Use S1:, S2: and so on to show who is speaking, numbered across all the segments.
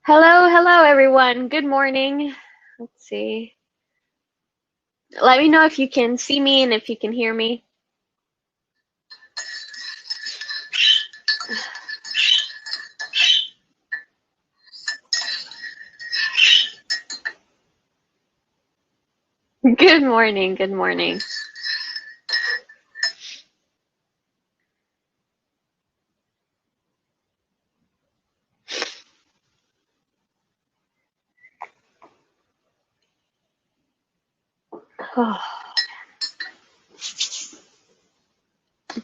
S1: Hello, hello everyone. Good morning. Let's see. Let me know if you can see me and if you can hear me. Good morning, good morning. Oh.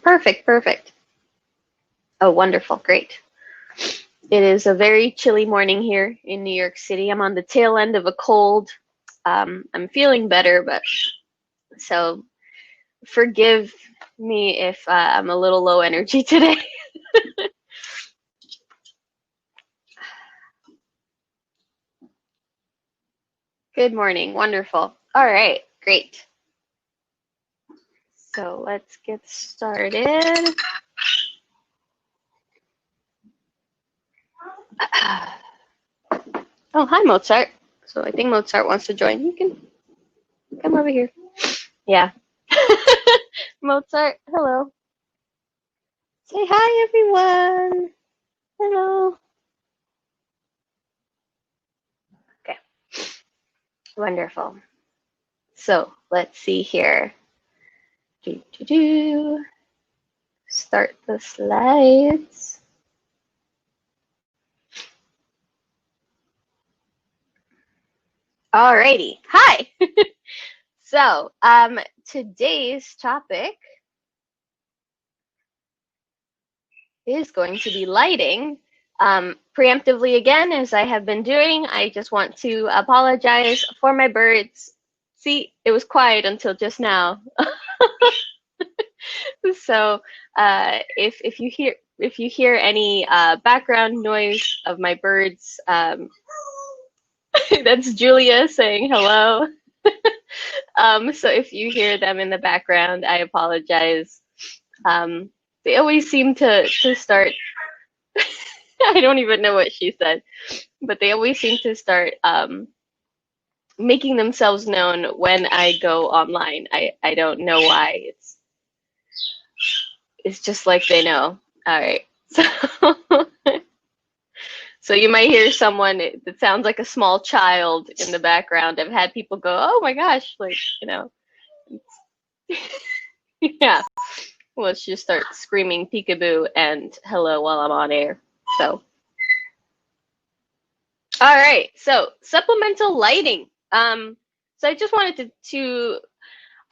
S1: Perfect, perfect. Oh, wonderful, great. It is a very chilly morning here in New York City. I'm on the tail end of a cold. I'm feeling better, but so forgive me if I'm a little low energy today. Good morning, wonderful. All right, great. So let's get started. Oh, hi, Mozart. So I think Mozart wants to join. You can come over here. Yeah. Mozart, hello. Say hi, everyone. Hello. Okay. Wonderful. So let's see here. Start the slides. Alrighty. Hi. So today's topic is going to be lighting. Preemptively again, as I have been doing, I just want to apologize for my birds. See, it was quiet until just now. So if you hear any background noise of my birds, that's Julia saying hello. So if you hear them in the background, I apologize. They always seem to start. I don't even know what she said, but they always seem to start making themselves known when I go online. I don't know why. It's just like they know. All right. So you might hear someone that sounds like a small child in the background. I've had people go, "Oh my gosh," like, you know. Yeah. Let's just start screaming peekaboo and hello while I'm on air. So all right, so supplemental lighting. So I just wanted to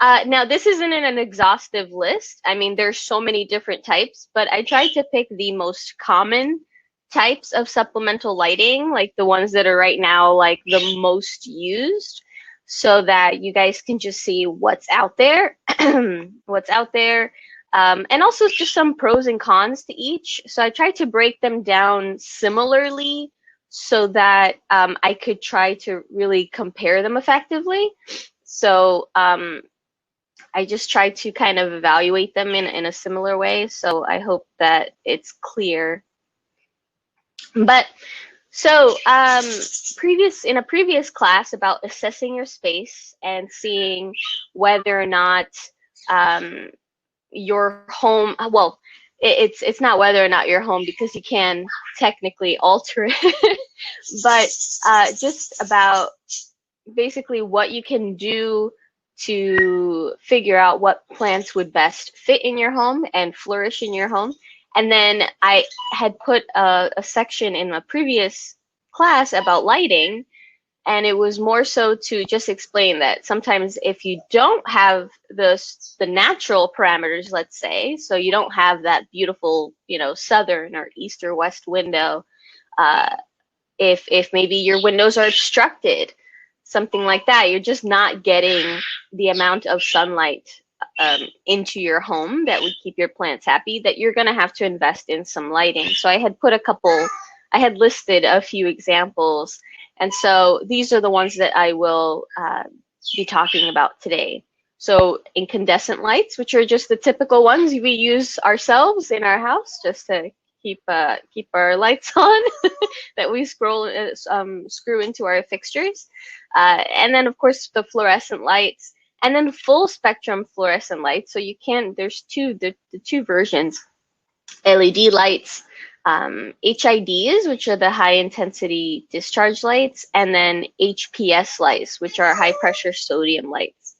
S1: now this isn't an exhaustive list. I mean, there's so many different types, but I tried to pick the most common types of supplemental lighting, like the ones that are right now like the most used, so that you guys can just see what's out there, what's out there, and also just some pros and cons to each. So I tried to break them down similarly so that I could try to really compare them effectively. So I just tried to kind of evaluate them in a similar way. So I hope that it's clear. But so in a previous class about assessing your space and seeing whether or not your home, well, it's not whether or not your home, because you can technically alter it, but just about basically what you can do to figure out what plants would best fit in your home and flourish in your home. And then I had put a section in my previous class about lighting, and it was more so to just explain that sometimes if you don't have the natural parameters, let's say, so you don't have that beautiful, southern or east or west window, if maybe your windows are obstructed, something like that, you're just not getting the amount of sunlight into your home that would keep your plants happy, that you're going to have to invest in some lighting. So I had listed a few examples, and so these are the ones that I will be talking about today. So incandescent lights, which are just the typical ones we use ourselves in our house just to keep our lights on that we screw into our fixtures, and then of course the fluorescent lights, and then full spectrum fluorescent lights. So you can, there's the two versions: LED lights, HIDs, which are the high intensity discharge lights, and then HPS lights, which are high pressure sodium lights.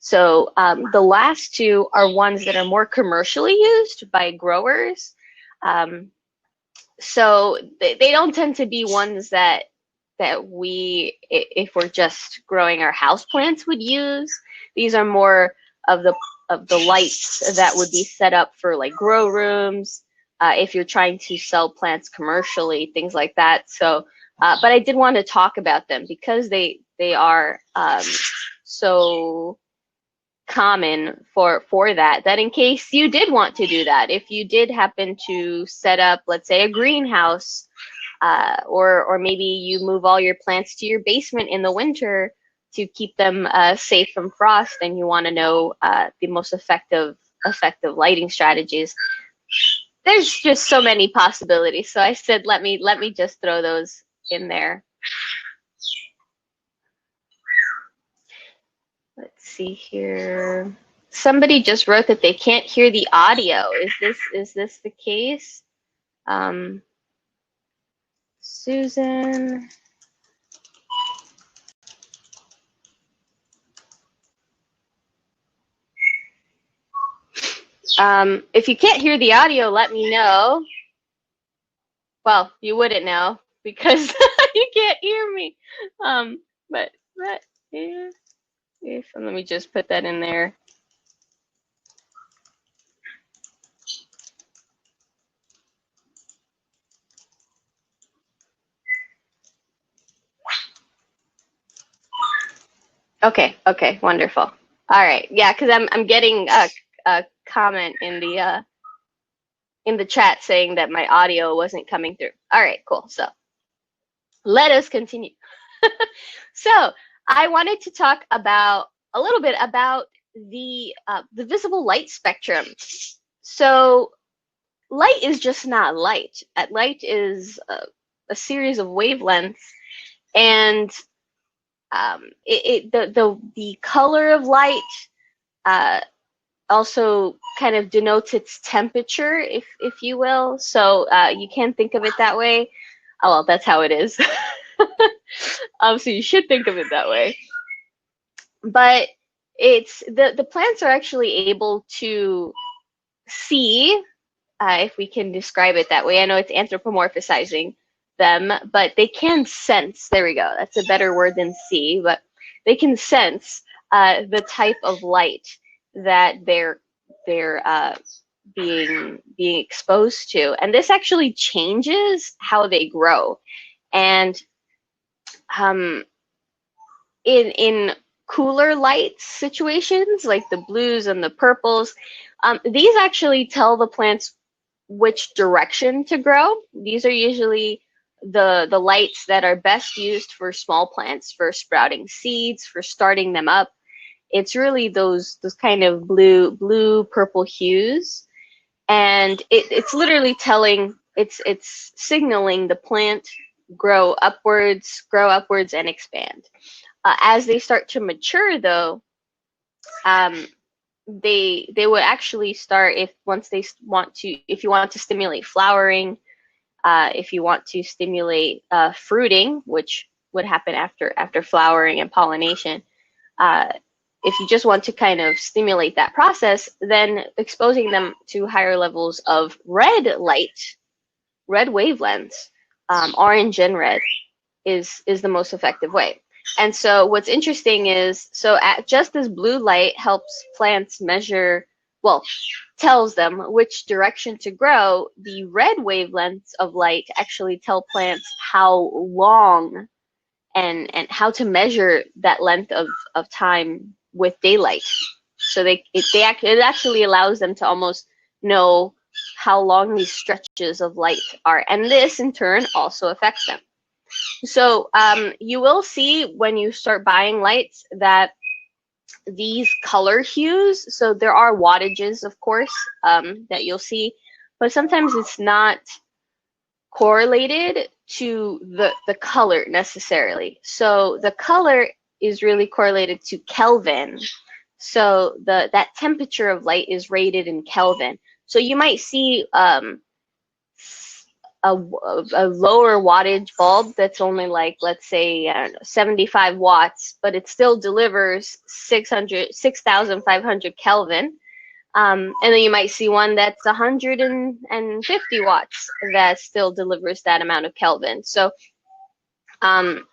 S1: So the last two are ones that are more commercially used by growers. So they don't tend to be ones that we, if we're just growing our house plants, would use. These are more of the lights that would be set up for like grow rooms, if you're trying to sell plants commercially, things like that. So, but I did want to talk about them because they are so common for that in case you did want to do that, if you did happen to set up, let's say, a greenhouse, or maybe you move all your plants to your basement in the winter to keep them safe from frost, and you want to know the most effective lighting strategies. There's just so many possibilities, so I said let me just throw those in there. Let's see here. Somebody just wrote that they can't hear the audio. Is this the case? Susan. If you can't hear the audio, let me know. Well, you wouldn't know because you can't hear me. But yeah. So let me just put that in there. Okay, wonderful. All right, yeah, because I'm getting a comment in the chat saying that my audio wasn't coming through. All right, cool. So let us continue. So I wanted to talk about a little bit about the visible light spectrum. So light is just not light. Light is a series of wavelengths, and the color of light also kind of denotes its temperature, if you will. So you can think of it that way. Oh, well, that's how it is. So you should think of it that way. But it's the plants are actually able to see, if we can describe it that way. I know it's anthropomorphizing them, but they can sense. There we go. That's a better word than see, but they can sense the type of light that they're being exposed to, and this actually changes how they grow. And in cooler light situations like the blues and the purples, these actually tell the plants which direction to grow. These are usually the lights that are best used for small plants, for sprouting seeds, for starting them up. It's really those kind of blue purple hues, and it's literally telling, it's signaling the plant grow upwards and expand. As they start to mature, though, they would actually start, if you want to stimulate flowering, if you want to stimulate fruiting, which would happen after flowering and pollination. If you just want to kind of stimulate that process, then exposing them to higher levels of red light, red wavelengths, orange and red, is the most effective way. And so what's interesting is, just as blue light helps plants measure, well, tells them which direction to grow, the red wavelengths of light actually tell plants how long and how to measure that length of time with daylight. So it actually allows them to almost know how long these stretches of light are, and this in turn also affects them. So you will see when you start buying lights that these color hues, so there are wattages, of course, that you'll see, but sometimes it's not correlated to the color necessarily. So the color is really correlated to Kelvin. So that temperature of light is rated in Kelvin. So you might see a lower wattage bulb that's only like, let's say, I don't know, 75 watts, but it still delivers 6,500 Kelvin. And then you might see one that's 150 watts that still delivers that amount of Kelvin. So the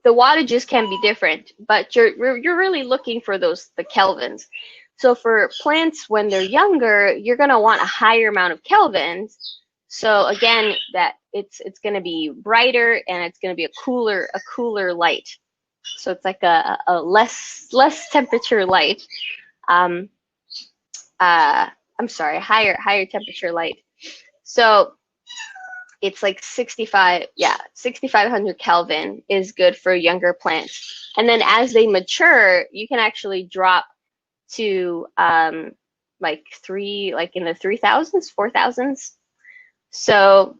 S1: wattages can be different, but you're really looking for the Kelvins. So for plants when they're younger, you're going to want a higher amount of Kelvins. So again, that it's going to be brighter and it's going to be a cooler light. So it's like a less temperature light. I'm sorry, higher temperature light. So it's like 6,500 Kelvin is good for younger plants. And then as they mature, you can actually drop to like in the 3,000s, 4,000s. So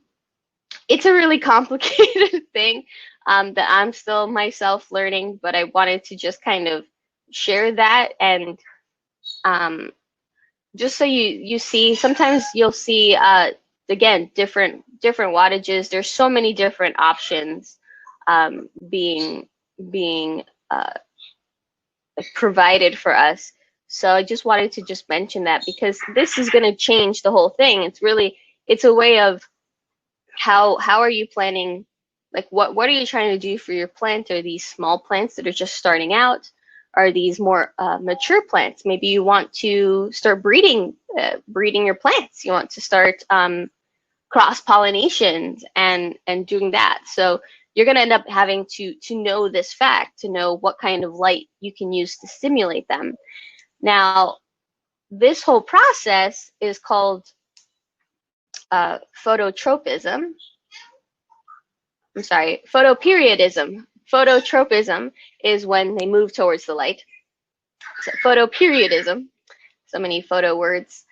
S1: it's a really complicated thing that I'm still myself learning, but I wanted to just kind of share that. And just so you see, sometimes you'll see again different wattages. There's so many different options being provided for us. So I just wanted to just mention that, because this is going to change the whole thing. It's a way of how are you planning, like what are you trying to do for your plant? Are these small plants that are just starting out? Are these more mature plants? Maybe you want to start breeding your plants. You want to start cross-pollination and doing that. So you're going to end up having to know this fact, to know what kind of light you can use to stimulate them. Now, this whole process is called Photoperiodism. Phototropism is when they move towards the light. So photoperiodism, so many photo words,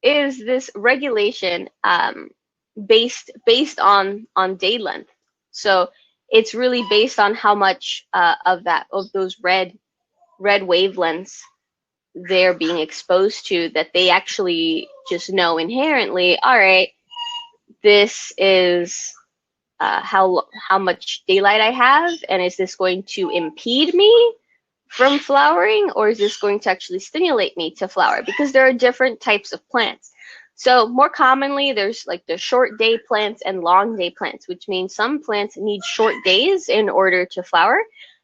S1: is this regulation based on day length. So it's really based on how much of those red wavelengths they're being exposed to, that they actually just know inherently, all right, this is how much daylight I have, and is this going to impede me from flowering, or is this going to actually stimulate me to flower? Because there are different types of plants. So more commonly, there's like the short day plants and long day plants, which means some plants need short days in order to flower,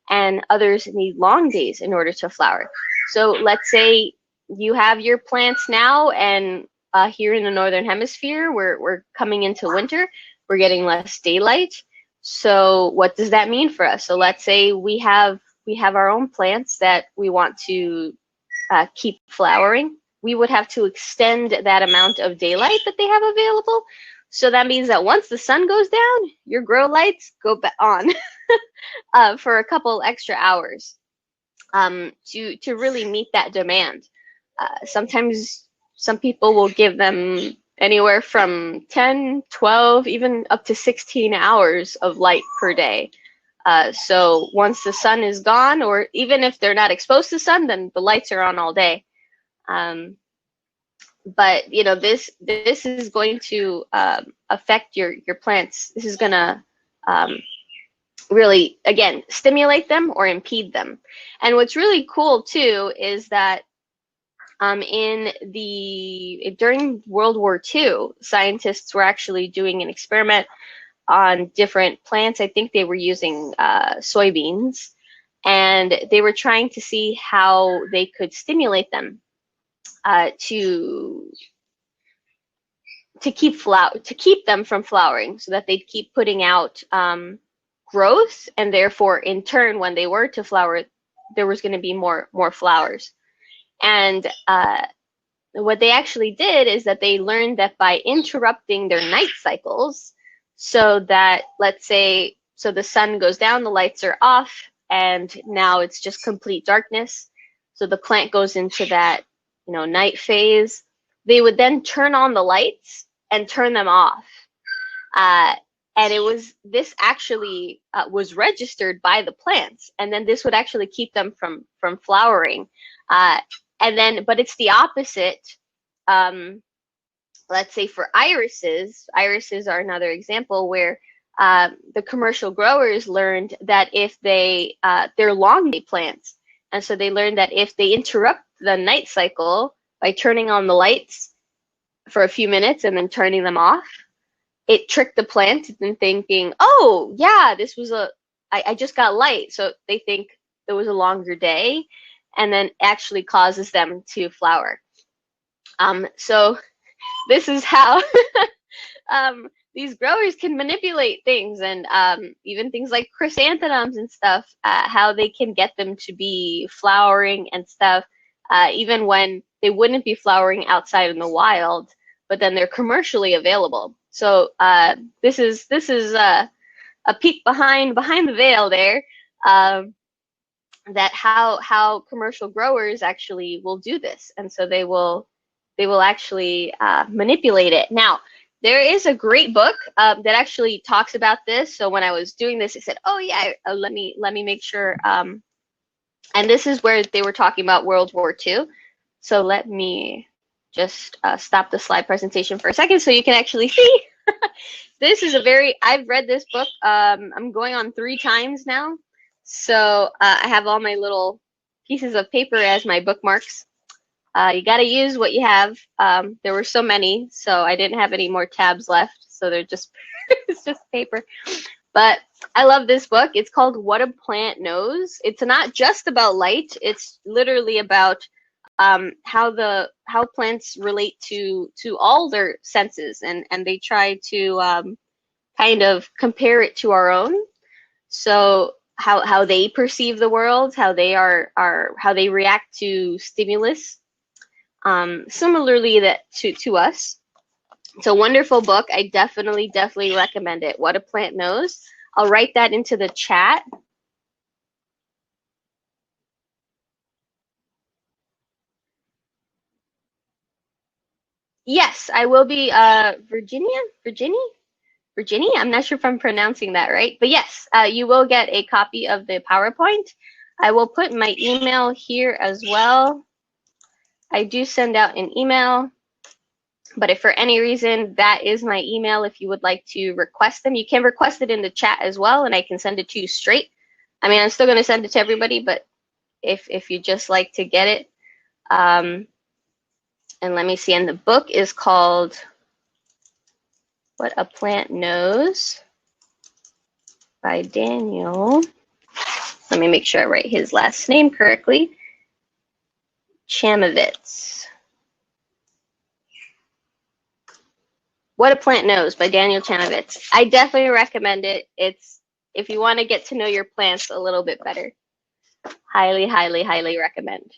S1: and others need long days in order to flower. So let's say you have your plants now, and here in the Northern Hemisphere, we're coming into winter, we're getting less daylight. So what does that mean for us? So let's say we have our own plants that we want to keep flowering. We would have to extend that amount of daylight that they have available. So that means that once the sun goes down, your grow lights go back on for a couple extra hours to really meet that demand. Sometimes some people will give them anywhere from 10, 12, even up to 16 hours of light per day. So once the sun is gone, or even if they're not exposed to the sun, then the lights are on all day. But you know, this is going to affect your plants. This is going to really, again, stimulate them or impede them. And what's really cool too is that during World War II, scientists were actually doing an experiment on different plants. I think they were using soybeans, and they were trying to see how they could stimulate them to keep them from flowering, so that they'd keep putting out growth, and therefore in turn, when they were to flower, there was going to be more flowers. And what they actually did is that they learned that by interrupting their night cycles, so that, let's say, so the sun goes down, the lights are off, and now it's just complete darkness. So the plant goes into that, you know, night phase. they would then turn on the lights and turn them off. And this actually was registered by the plants, and then this would actually keep them from flowering. But it's the opposite. Let's say for irises are another example where the commercial growers learned that if they're long day plants, and so they learned that if they interrupt the night cycle by turning on the lights for a few minutes and then turning them off, it tricked the plant into thinking, oh yeah, I just got light, so they think there was a longer day, and then actually causes them to flower. So this is how these growers can manipulate things, and even things like chrysanthemums and stuff, how they can get them to be flowering and stuff, even when they wouldn't be flowering outside in the wild, but then they're commercially available. So this is a peek behind the veil there, that how commercial growers actually will do this, and so they will actually manipulate it. Now, there is a great book that actually talks about this. So when I was doing this, I said, oh yeah, let me make sure. And this is where they were talking about World War II. So let me just stop the slide presentation for a second so you can actually see. This is I've read this book. I'm going on 3 times now. So I have all my little pieces of paper as my bookmarks. You got to use what you have. There were so many, so I didn't have any more tabs left. So they're just, it's just paper. But I love this book. It's called What a Plant Knows. It's not just about light. It's literally about how plants relate to all their senses, and they try to kind of compare it to our own. So how they perceive the world, how they how they react to stimulus. Similarly to us. It's a wonderful book. I definitely recommend it. What a Plant Knows. I'll write that into the chat. Yes, I will be Virginia. I'm not sure if I'm pronouncing that right, but yes, you will get a copy of the PowerPoint. I will put my email here as well. I do send out an email, but if for any reason that is my email, if you would like to request them, you can request it in the chat as well, and I can send it to you straight. I mean, I'm still going to send it to everybody, but if you just like to get it, and let me see, and the book is called What a Plant Knows by Daniel. Let me make sure I write his last name correctly. Chamovitz. What a Plant Knows by Daniel Chamovitz. I definitely recommend it. It's, if you want to get to know your plants a little bit better. Highly recommend.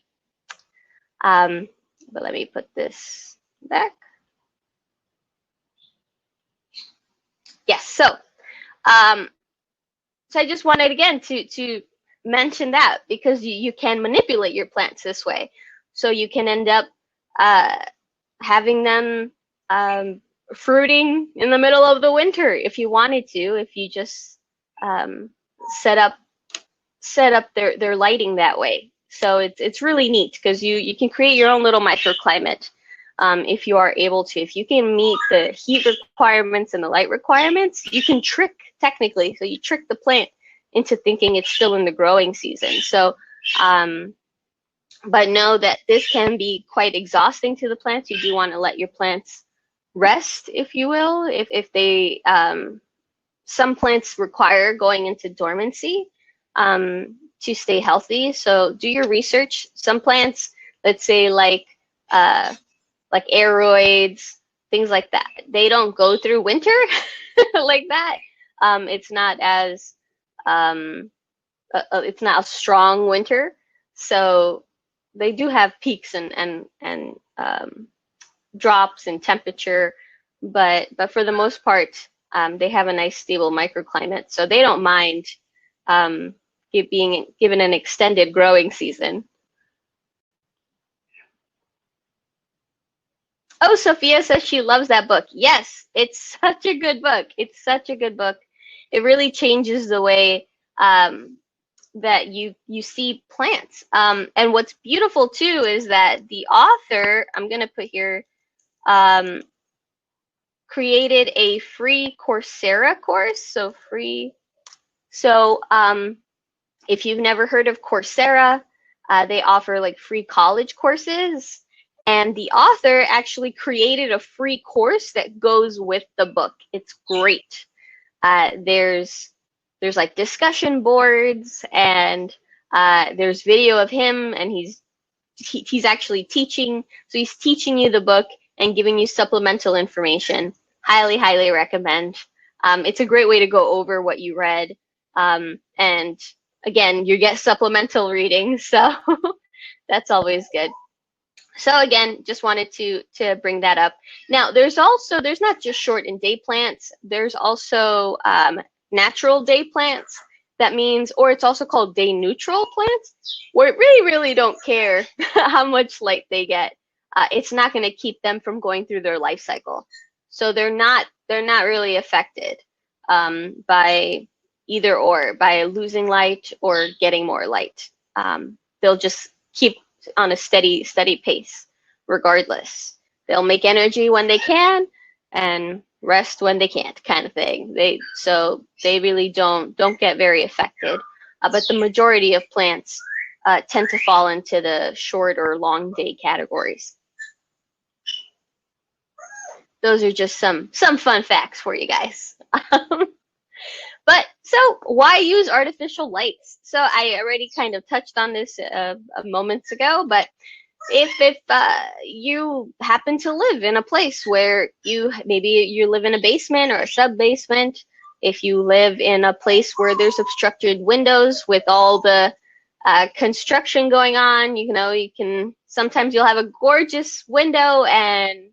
S1: But let me put this back. Yes, so I just wanted again to mention that, because you can manipulate your plants this way. So you can end up having them fruiting in the middle of the winter if you wanted to, if you just set up their lighting that way. So it's really neat, because you can create your own little microclimate if you are able to. If you can meet the heat requirements and the light requirements, you can trick, technically, so you trick the plant into thinking it's still in the growing season. So but know that this can be quite exhausting to the plants. You do want to let your plants rest, if you will, if they some plants require going into dormancy to stay healthy. So do your research. Some plants, let's say like aeroids, things like that, they don't go through winter like that. It's not as it's not a strong winter, so they do have peaks and drops in temperature, but for the most part, they have a nice stable microclimate, so they don't mind it being given an extended growing season. Oh, Sophia says she loves that book. Yes, it's such a good book. It's such a good book. It really changes the way that you see plants. And what's beautiful too is that the author, I'm gonna put here, um, created a free Coursera course. So free. So if you've never heard of Coursera, they offer like free college courses. And the author actually created a free course that goes with the book. It's great. There's like discussion boards, and there's video of him, and he's actually teaching. So he's teaching you the book and giving you supplemental information. Highly, highly recommend. It's a great way to go over what you read. And again, you get supplemental reading, so that's always good. So again, just wanted to bring that up. Now, there's not just short and day plants. There's also natural day plants. That means, or it's also called day neutral plants, where it really don't care how much light they get. It's not going to keep them from going through their life cycle. So they're not really affected by either or, by losing light or getting more light. They'll just keep on a steady pace regardless. They'll make energy when they can and rest when they can't, kind of thing. They really don't get very affected. But the majority of plants tend to fall into the short or long day categories. Those are just some fun facts for you guys. But so why use artificial lights? So I already kind of touched on this moments ago, but if you happen to live in a place where maybe you live in a basement or a sub-basement, if you live in a place where there's obstructed windows with all the construction going on, sometimes you'll have a gorgeous window and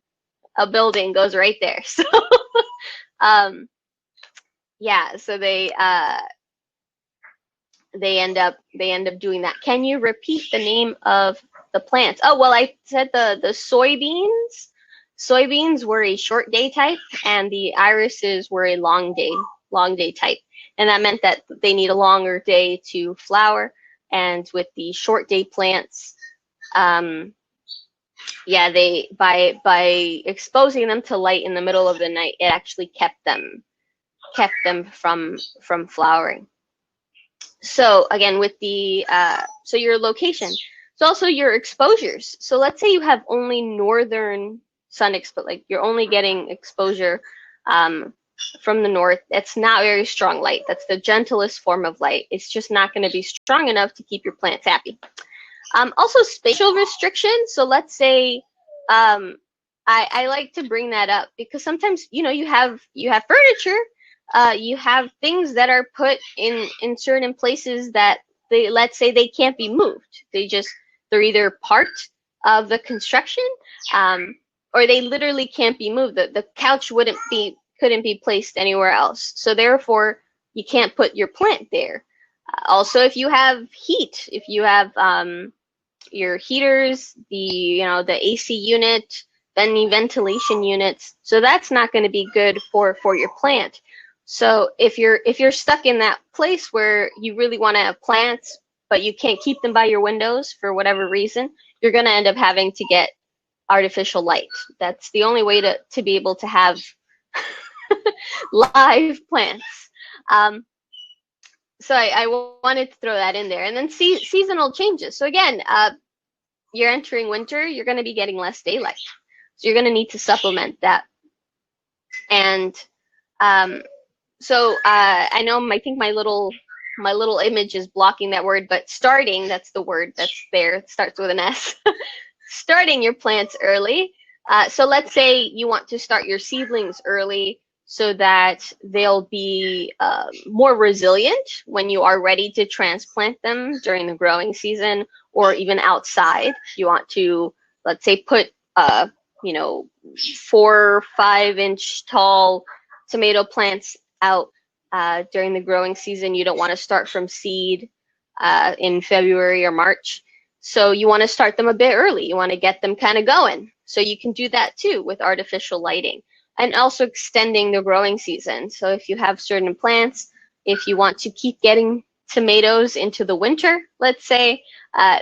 S1: a building goes right there. So yeah, so they end up doing that. Can you repeat the name of the plants? Oh, well, I said the soybeans. Soybeans were a short day type, and the irises were a long day type. And that meant that they need a longer day to flower. And with the short day plants, yeah, they by exposing them to light in the middle of the night, it actually kept them from flowering. So again, with the so your location, so also your exposures. So let's say you have only northern sun exposure, like you're only getting exposure from the north. That's not very strong light. That's the gentlest form of light. It's just not going to be strong enough to keep your plants happy. Also spatial restrictions. So let's say I like to bring that up because sometimes you have furniture. You have things that are put in certain places that let's say they can't be moved. They're either part of the construction, or they literally can't be moved. The couch couldn't be placed anywhere else. So therefore, you can't put your plant there. Also, if you have heat, if you have your heaters, the AC unit, then the ventilation units, so that's not going to be good for your plant. So if you're stuck in that place where you really want to have plants, but you can't keep them by your windows for whatever reason, you're going to end up having to get artificial light. That's the only way to be able to have live plants. So I wanted to throw that in there. And then seasonal changes. So again, you're entering winter, you're going to be getting less daylight. So you're going to need to supplement that. And so I know, I think my little image is blocking that word, but starting, that's the word that's there. It starts with an S. Starting your plants early. So let's say you want to start your seedlings early so that they'll be more resilient when you are ready to transplant them during the growing season, or even outside. You want to, let's say, put 4 or 5 inch tall tomato plants out during the growing season. You don't want to start from seed in February or March. So you want to start them a bit early. You want to get them kind of going. So you can do that too with artificial lighting, and also extending the growing season. So if you have certain plants, if you want to keep getting tomatoes into the winter, let's say,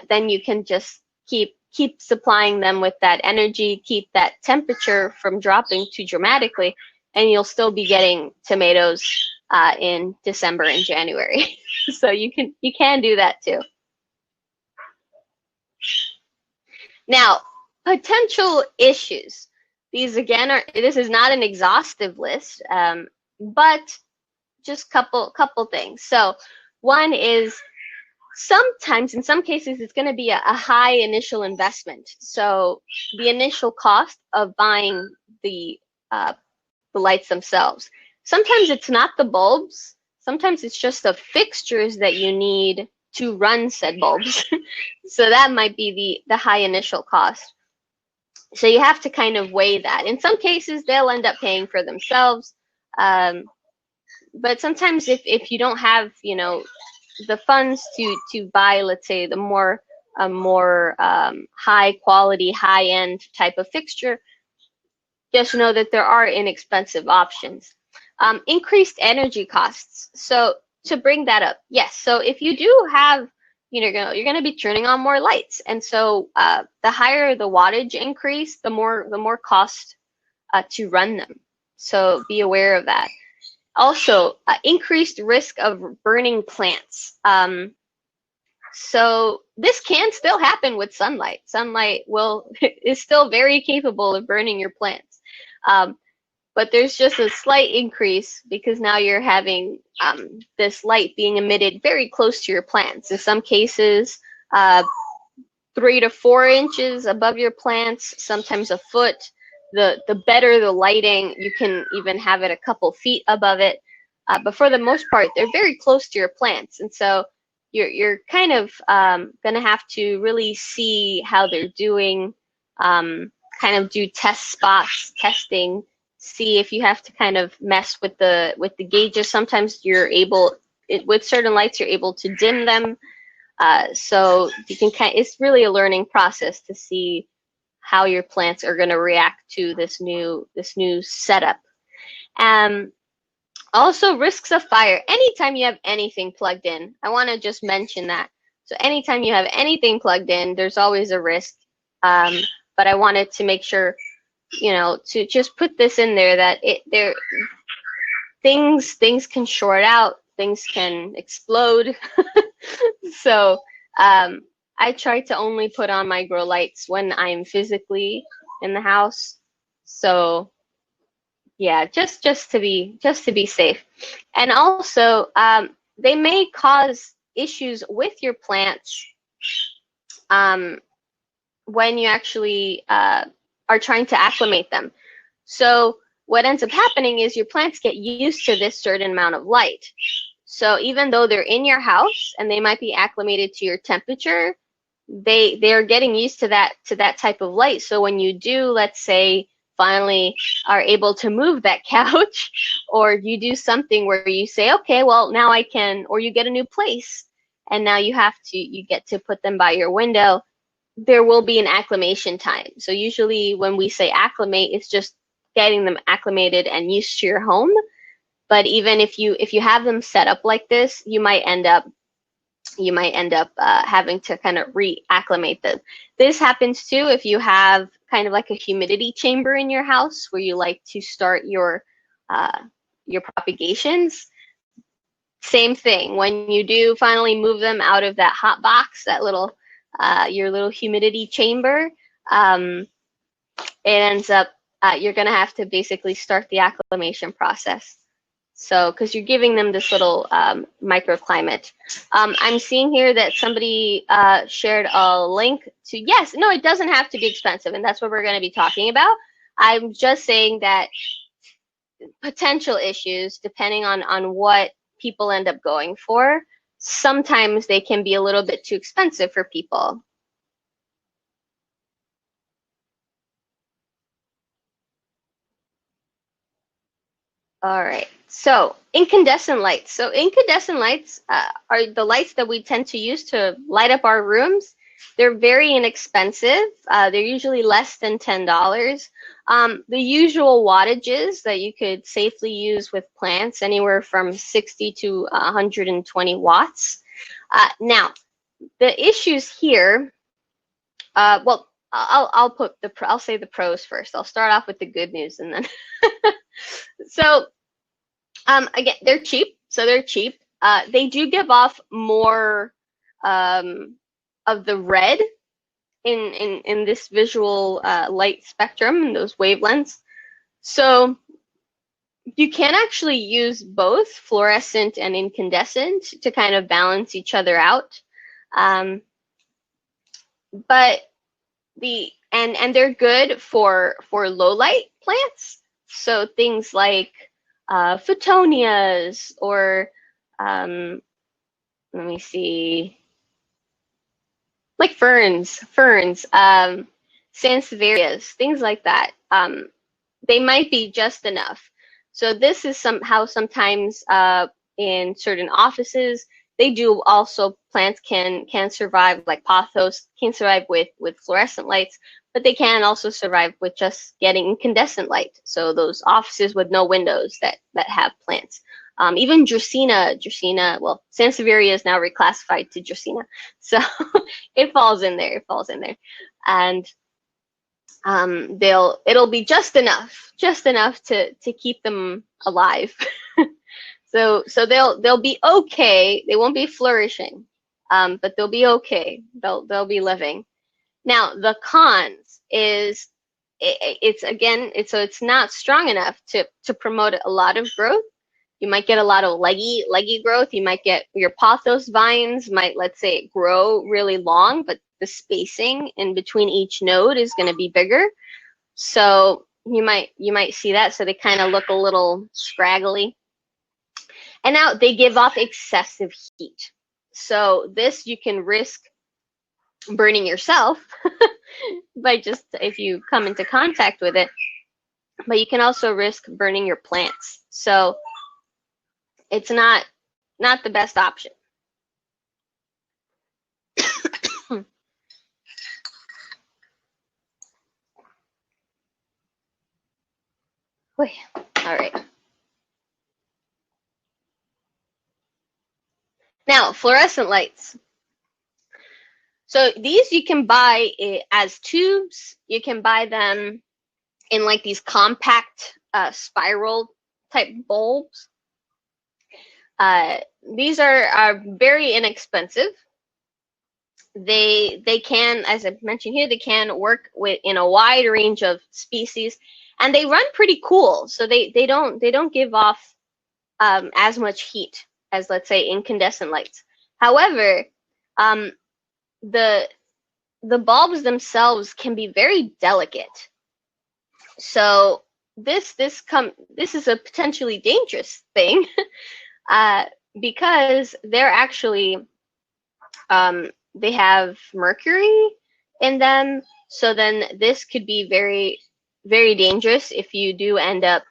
S1: then you can just keep supplying them with that energy, keep that temperature from dropping too dramatically, and you'll still be getting tomatoes in December and January. So you can do that too. Now, potential issues. These again this is not an exhaustive list, but just couple things. So one is, sometimes in some cases it's going to be a high initial investment. So the initial cost of buying the lights themselves. Sometimes it's not the bulbs. Sometimes it's just the fixtures that you need to run said bulbs. So that might be the high initial cost. So you have to kind of weigh that. In some cases, they'll end up paying for themselves. But sometimes if you don't have, you know, the funds to buy, let's say, a more high quality, high end type of fixture, just know that there are inexpensive options. Increased energy costs. So to bring that up, yes. So if you do have, you know, you're going to be turning on more lights, and so the higher the wattage increase, the more cost to run them. So be aware of that. Also, increased risk of burning plants. So this can still happen with sunlight. Sunlight is still very capable of burning your plants. But there's just a slight increase because now you're having this light being emitted very close to your plants. In some cases, 3 to 4 inches above your plants, sometimes a foot. The better the lighting, you can even have it a couple feet above it. But for the most part, they're very close to your plants. And so you're kind of going to have to really see how they're doing, kind of do test spots, testing, see if you have to kind of mess with the gauges. Sometimes you're able, with certain lights, you're able to dim them. So you can it's really a learning process to see how your plants are going to react to this new setup. Also, risks of fire. Anytime you have anything plugged in, I want to just mention that. So anytime you have anything plugged in, there's always a risk. But I wanted to make sure, you know, to just put this in there, that things can short out, things can explode. So I try to only put on my grow lights when I'm physically in the house. So yeah, just to be safe. And also, they may cause issues with your plants when you actually are trying to acclimate them. So what ends up happening is your plants get used to this certain amount of light. So even though they're in your house and they might be acclimated to your temperature, they are getting used to that type of light. So when you do, let's say, finally are able to move that couch, or you do something where you say, okay, well, now I can, or you get a new place and now you get to put them by your window, there will be an acclimation time. So usually when we say acclimate, it's just getting them acclimated and used to your home. But even if you have them set up like this, you might end up having to kind of reacclimate them. This happens too if you have kind of like a humidity chamber in your house where you like to start your propagations. Same thing. When you do finally move them out of that hot box, that little your little humidity chamber, it ends up you're going to have to basically start the acclimation process. So, because you're giving them this little microclimate. I'm seeing here that somebody shared a link to, yes, no, it doesn't have to be expensive, and that's what we're going to be talking about. I'm just saying that potential issues, depending on what people end up going for, sometimes they can be a little bit too expensive for people. All right, so incandescent lights. So incandescent lights are the lights that we tend to use to light up our rooms. They're very inexpensive. They're usually less than $10. The usual wattages that you could safely use with plants, anywhere from 60 to 120 watts. Now, the issues here, well, I'll say the pros first. I'll start off with the good news and then. So, again, they're cheap. So they're cheap. They do give off more of the red in this visual light spectrum and those wavelengths. So you can actually use both fluorescent and incandescent to kind of balance each other out. But they're good for low light plants. So things like Photonias or let me see, like ferns, Sansevierias, things like that. They might be just enough. So this is how sometimes in certain offices they do also, plants can survive, like pothos can survive with fluorescent lights, but they can also survive with just getting incandescent light. So those offices with no windows that have plants. Even Dracaena, well, Sansevieria is now reclassified to Dracaena, so it falls in there. And it'll be just enough to keep them alive. So they'll be okay. They won't be flourishing, but they'll be okay. They'll be living. Now the cons is it's not strong enough to promote a lot of growth. You might get a lot of leggy growth. You might get your pothos vines might, let's say, grow really long, but the spacing in between each node is going to be bigger. So you might see that. So they kind of look a little scraggly. And now they give off excessive heat. So this you can risk burning yourself by just if you come into contact with it. But you can also risk burning your plants. So it's not the best option. Wait, all right. Now, fluorescent lights. So these you can buy as tubes. You can buy them in like these compact spiral type bulbs. These are very inexpensive. They can, as I mentioned here, they can work in a wide range of species, and they run pretty cool. So they don't give off as much heat as, let's say, incandescent lights. However, the bulbs themselves can be very delicate. So this is a potentially dangerous thing because they're actually they have mercury in them. So then this could be very, very dangerous if you do end up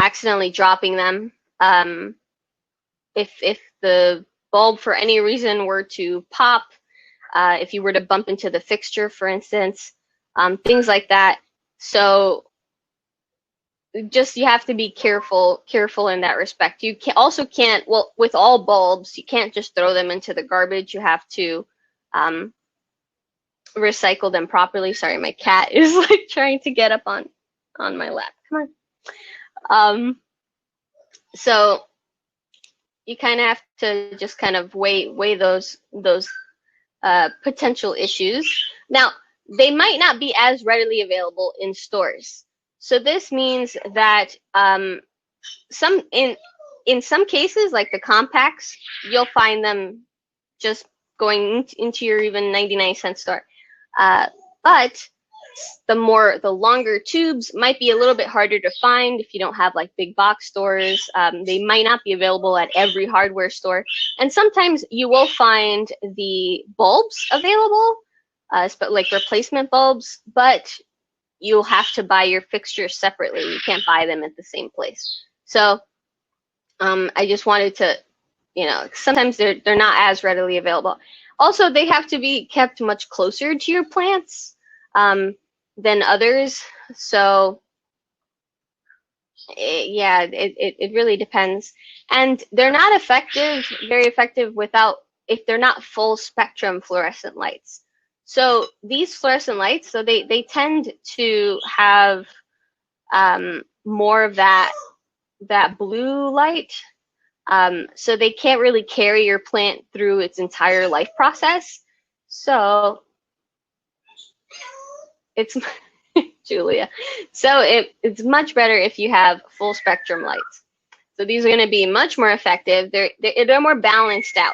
S1: accidentally dropping them. If the bulb for any reason were to pop, if you were to bump into the fixture, for instance, things like that. So just you have to be careful in that respect. You also can't, well, with all bulbs, you can't just throw them into the garbage. You have to recycle them properly. Sorry, my cat is like trying to get up on my lap. Come on. So you kind of have to just kind of weigh those potential issues. Now, they might not be as readily available in stores. So this means that in some cases, like the compacts, you'll find them just going into your even 99-cent store. But the longer tubes might be a little bit harder to find if you don't have like big box stores. They might not be available at every hardware store. And sometimes you will find the bulbs available, like replacement bulbs, but you'll have to buy your fixtures separately. You can't buy them at the same place. So I just wanted to, sometimes they're not as readily available. Also, they have to be kept much closer to your plants than others. So yeah, it really depends. And they're not effective, very effective if they're not full spectrum fluorescent lights. So these fluorescent lights, so they tend to have more of that blue light. So they can't really carry your plant through its entire life process. So it's Julia. So it's much better if you have full spectrum lights. So these are going to be much more effective. They're more balanced out.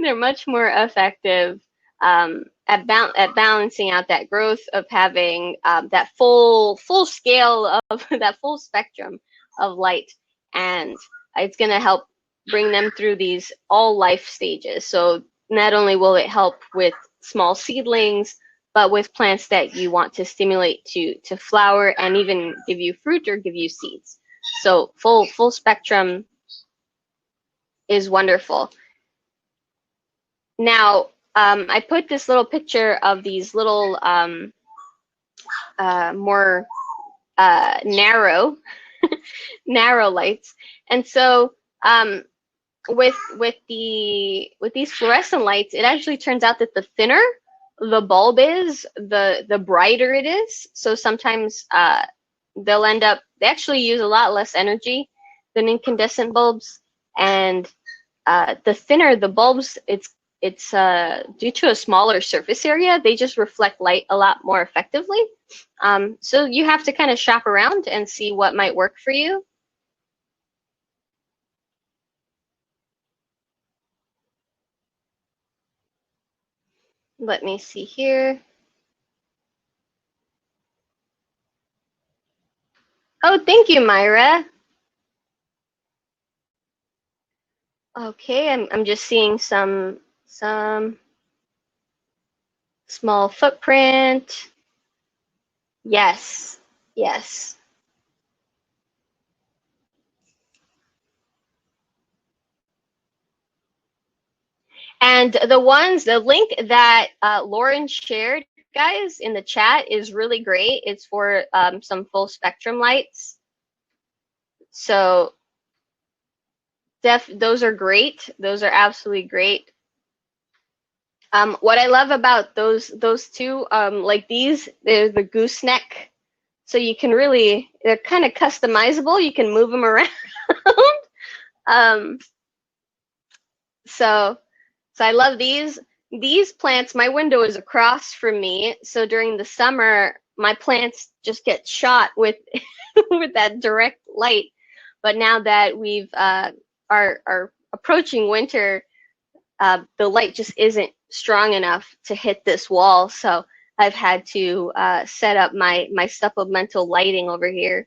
S1: They're much more effective at balancing out that growth of having that full scale of that full spectrum of light, and it's going to help bring them through these all life stages. So not only will it help with small seedlings, but with plants that you want to stimulate to flower and even give you fruit or give you seeds. So full spectrum is wonderful. Now, I put this little picture of these little more narrow lights, and so with these fluorescent lights, it actually turns out that the thinner the bulb is, the brighter it is. So sometimes they actually use a lot less energy than incandescent bulbs, and the thinner the bulbs, it's due to a smaller surface area, they just reflect light a lot more effectively. So you have to kind of shop around and see what might work for you. Let me see here. Oh, thank you, Myra. Okay, I'm just seeing some small footprint. Yes, yes. And the link that Lauren shared, guys, in the chat is really great. It's for some full spectrum lights. So those are great. Those are absolutely great. What I love about those two, like these, they're the gooseneck. So you can really, they're kind of customizable. You can move them around. So I love these. These plants, my window is across from me. So during the summer, my plants just get shot with with that direct light. But now that we've are approaching winter, the light just isn't strong enough to hit this wall. So I've had to set up my supplemental lighting over here.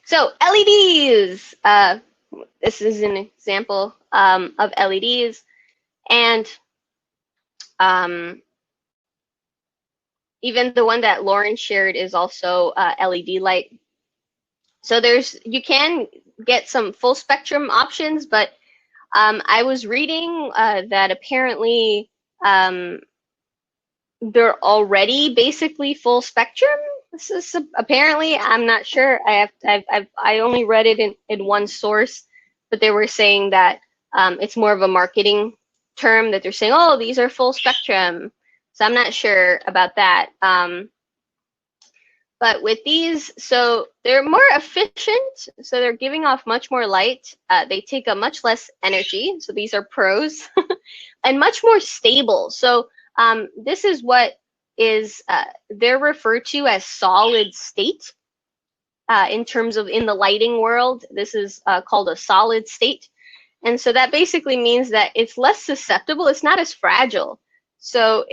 S1: So LEDs. This is an example of LEDs, and even the one that Lauren shared is also LED light. So you can get some full spectrum options, but I was reading that apparently they're already basically full spectrum. This is apparently, I'm not sure. I only read it in one source, but they were saying that it's more of a marketing term, that they're saying, oh, these are full spectrum. So I'm not sure about that. But with these, so they're more efficient. So they're giving off much more light. They take up much less energy. So these are pros, and much more stable. So this is what is they're referred to as solid state in terms of in the lighting world. This is called a solid state, and so that basically means that it's less susceptible. It's not as fragile, so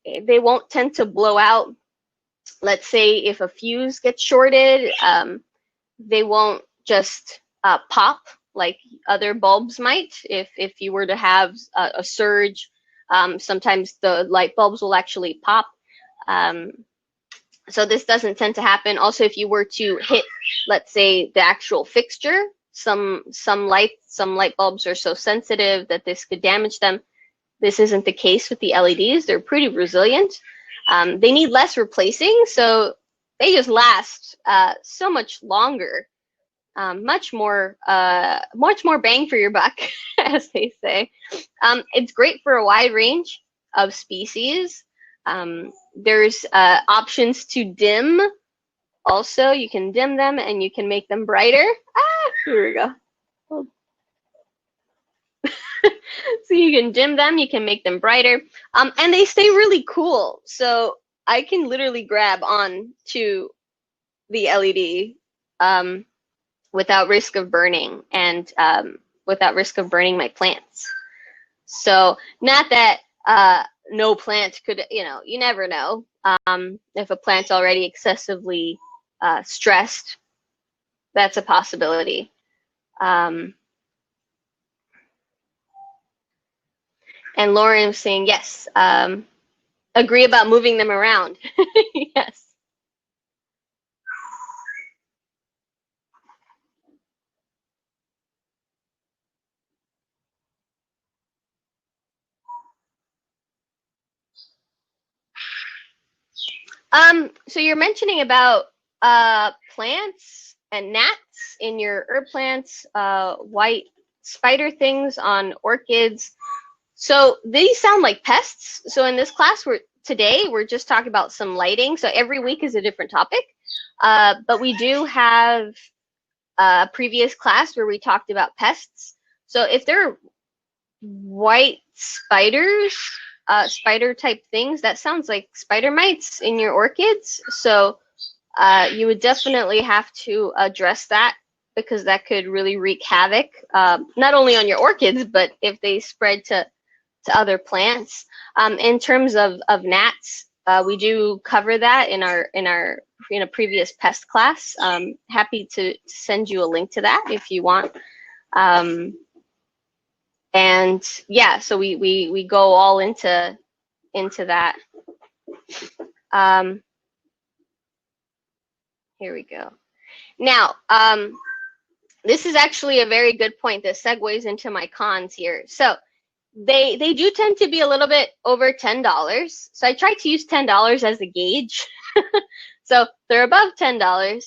S1: they won't tend to blow out. Let's say if a fuse gets shorted, they won't just pop like other bulbs might. If you were to have a surge, sometimes the light bulbs will actually pop. So this doesn't tend to happen. Also, if you were to hit, let's say, the actual fixture, some light bulbs are so sensitive that this could damage them. This isn't the case with the LEDs. They're pretty resilient. They need less replacing, so they just last so much longer. Much more bang for your buck, as they say. It's great for a wide range of species. There's options to dim. Also, you can dim them and you can make them brighter. Here we go. So you can dim them, you can make them brighter, and they stay really cool. So I can literally grab on to the LED without risk of burning, and without risk of burning my plants. So not that no plant could, you never know. If a plant's already excessively stressed, that's a possibility. And Lauren was saying, yes, agree about moving them around. Yes. So you're mentioning about plants and gnats in your herb plants, white spider things on orchids. So these sound like pests. So in this class, today we're just talking about some lighting. So every week is a different topic. But we do have a previous class where we talked about pests. So if there are white spiders, spider type things, that sounds like spider mites in your orchids. So you would definitely have to address that, because that could really wreak havoc, not only on your orchids, but if they spread to other plants. In terms of gnats, we do cover that in a previous pest class. Happy to send you a link to that if you want. And yeah, so we go all into that. Here we go. Now, this is actually a very good point that segues into my cons here. So they do tend to be a little bit over $10. So I try to use $10 as a gauge. So they're above $10.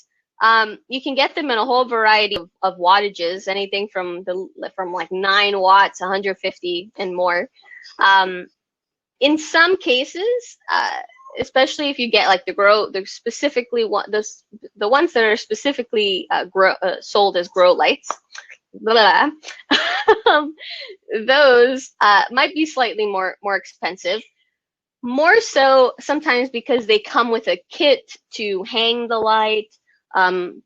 S1: You can get them in a whole variety of wattages, anything from like 9 watts, 150 and more. In some cases, especially if you get like the ones that are specifically sold as grow lights, blah, those might be slightly more expensive. More so sometimes because they come with a kit to hang the light.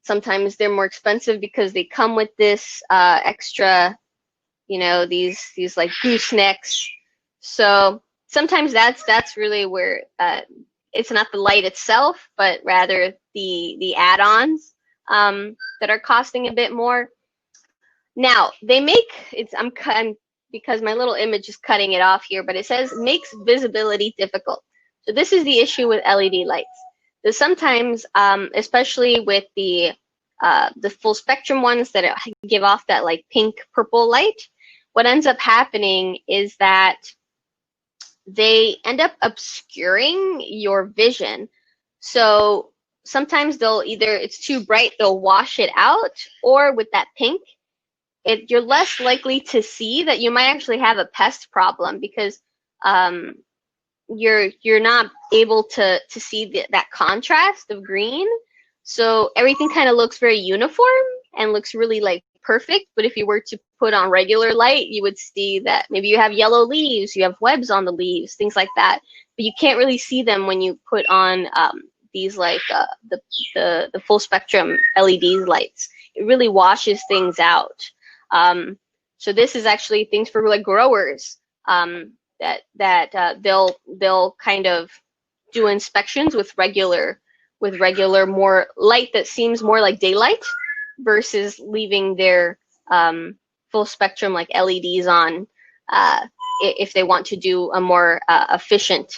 S1: Sometimes they're more expensive because they come with this extra, these like goosenecks. So sometimes that's really where it's not the light itself, but rather the add-ons that are costing a bit more. Now they make I'm because my little image is cutting it off here, but it says makes visibility difficult. So this is the issue with LED lights. So sometimes, especially with the full spectrum ones that give off that like pink purple light, what ends up happening is that they end up obscuring your vision. So sometimes it's too bright, they'll wash it out, or with that pink, you're less likely to see that you might actually have a pest problem, because you're not able to see that contrast of green. So everything kind of looks very uniform and looks really like perfect. But if you were to put on regular light, you would see that maybe you have yellow leaves, you have webs on the leaves, things like that. But you can't really see them when you put on these like the full spectrum LED lights. It really washes things out. So this is actually things for like growers, that they'll kind of do inspections with regular more light that seems more like daylight, versus leaving their full spectrum like LEDs on if they want to do a more efficient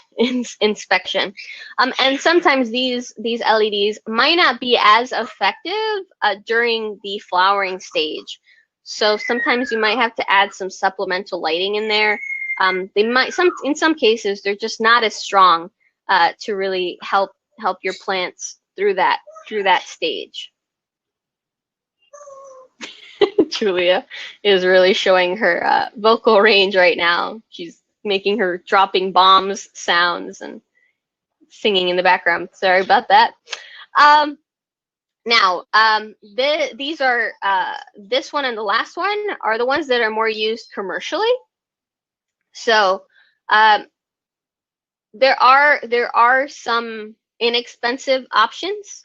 S1: inspection. And sometimes these LEDs might not be as effective during the flowering stage. So sometimes you might have to add some supplemental lighting in there. They might, in some cases, they're just not as strong to really help your plants through that stage. Julia is really showing her vocal range right now. She's making her dropping bombs sounds and singing in the background. Sorry about that. Now, these are this one and the last one are the ones that are more used commercially. So there are some inexpensive options.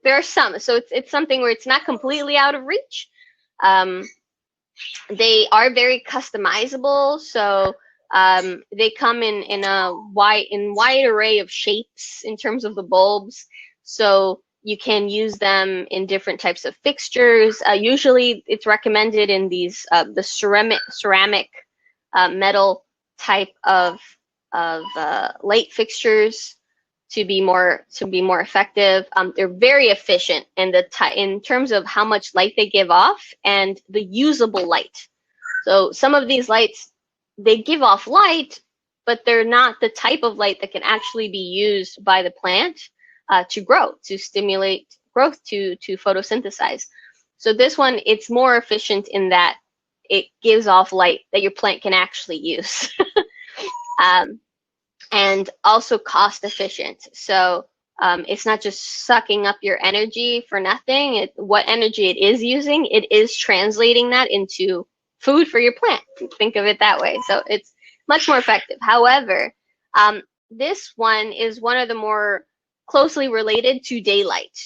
S1: There are some, so it's something where it's not completely out of reach. They are very customizable, so they come in a wide array of shapes in terms of the bulbs. So you can use them in different types of fixtures. Usually, it's recommended in these the ceramic metal type of light fixtures to be more effective. They're very efficient in terms of how much light they give off and the usable light. So some of these lights, they give off light, but they're not the type of light that can actually be used by the plant to grow, to stimulate growth, to photosynthesize. So this one, it's more efficient in that it gives off light that your plant can actually use. And also cost efficient. So it's not just sucking up your energy for nothing. What energy it is using, it is translating that into food for your plant. Think of it that way. So it's much more effective. However, this one is one of the more closely related to daylight.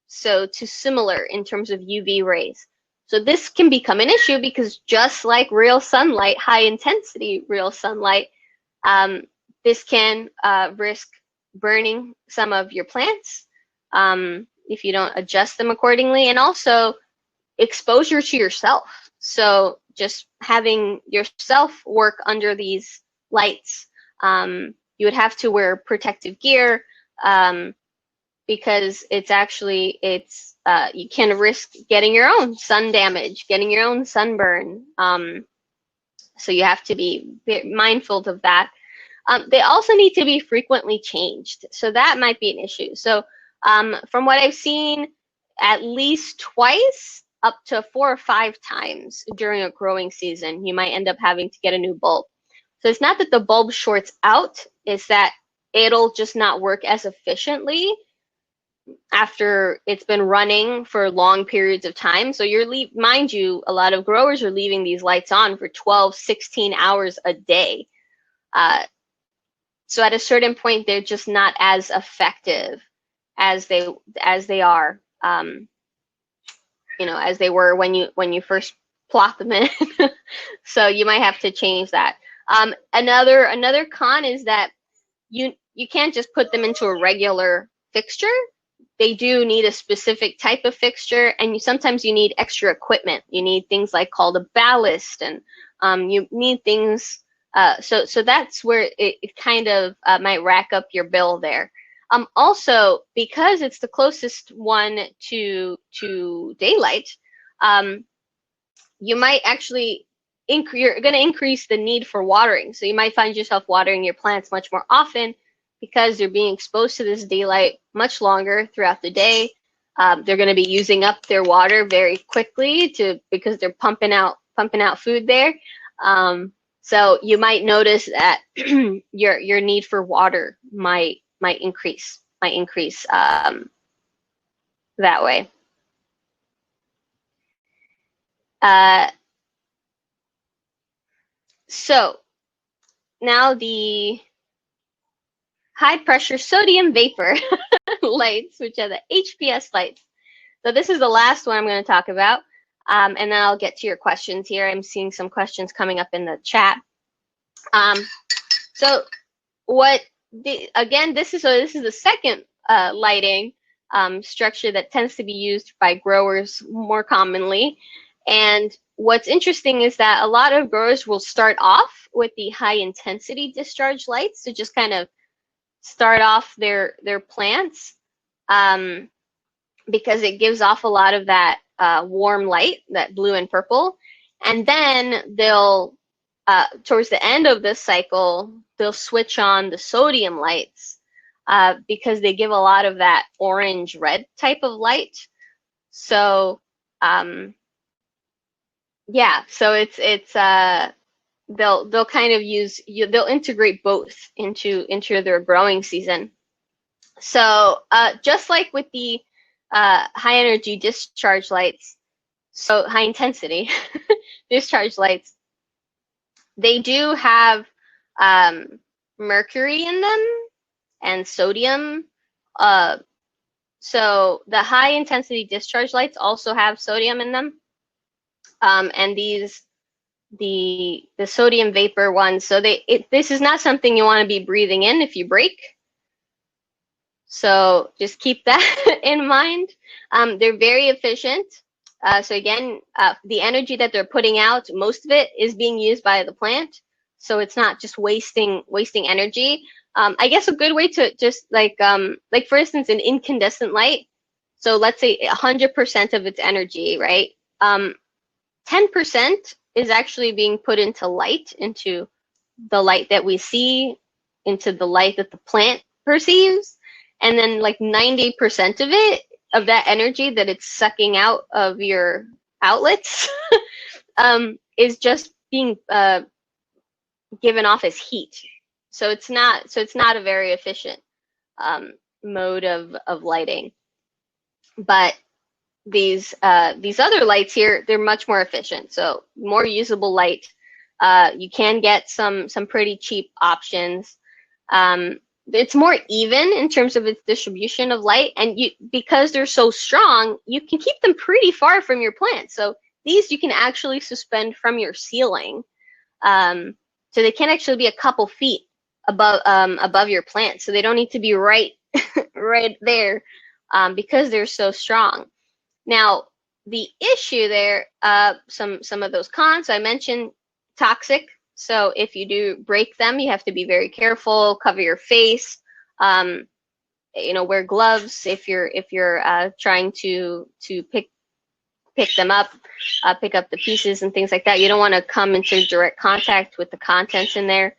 S1: So to similar in terms of UV rays. So this can become an issue because just like real sunlight, high intensity real sunlight, this can risk burning some of your plants if you don't adjust them accordingly, and also exposure to yourself. So just having yourself work under these lights, you would have to wear protective gear because you can risk getting your own sun damage, getting your own sunburn. So you have to be mindful of that. They also need to be frequently changed. So that might be an issue. So from what I've seen, at least twice, up to 4 or 5 times during a growing season, you might end up having to get a new bulb. So it's not that the bulb shorts out, it's that it'll just not work as efficiently after it's been running for long periods of time. So mind you, a lot of growers are leaving these lights on for 12, 16 hours a day. So at a certain point, they're just not as effective as they are, as they were when you first plot them in. So you might have to change that. Another con is that you can't just put them into a regular fixture. They do need a specific type of fixture, and sometimes you need extra equipment. You need things like called a ballast, and you need things. So that's where it kind of might rack up your bill there. Also, because it's the closest one to daylight, you might actually you're going to increase the need for watering. So you might find yourself watering your plants much more often because they're being exposed to this daylight much longer throughout the day. They're going to be using up their water very quickly because they're pumping out food there. So you might notice that your need for water might increase that way. So now the high pressure sodium vapor lights, which are the HPS lights. So this is the last one I'm going to talk about. And then I'll get to your questions here. I'm seeing some questions coming up in the chat. So again, this is the second lighting structure that tends to be used by growers more commonly. And what's interesting is that a lot of growers will start off with the high intensity discharge lights to just kind of start off their plants, because it gives off a lot of that warm light, that blue and purple. And then they'll, towards the end of this cycle, they'll switch on the sodium lights, because they give a lot of that orange red type of light. So yeah, so they'll kind of they'll integrate both into their growing season. So just like with the high energy discharge lights, so high intensity discharge lights, they do have mercury in them and sodium. So the high intensity discharge lights also have sodium in them. And the sodium vapor ones, so this is not something you want to be breathing in if you break. So just keep that in mind. They're very efficient. So again, the energy that they're putting out, most of it is being used by the plant. So it's not just wasting energy. I guess a good way to just like for instance, an incandescent light. So let's say 100% of its energy, right? 10% is actually being put into the light that we see, into the light that the plant perceives. And then like 90% of it, of that energy that it's sucking out of your outlets, is just being given off as heat. So it's not a very efficient mode of lighting. But these other lights here, they're much more efficient. So more usable light. You can get some pretty cheap options. It's more even in terms of its distribution of light, and because they're so strong, you can keep them pretty far from your plant. So these you can actually suspend from your ceiling. So they can actually be a couple feet above your plant. So they don't need to be right there, because they're so strong. Now, the issue there, some of those cons, I mentioned toxic. So if you do break them, you have to be very careful, cover your face, wear gloves if you're trying to pick them up, pick up the pieces and things like that. You don't want to come into direct contact with the contents in there.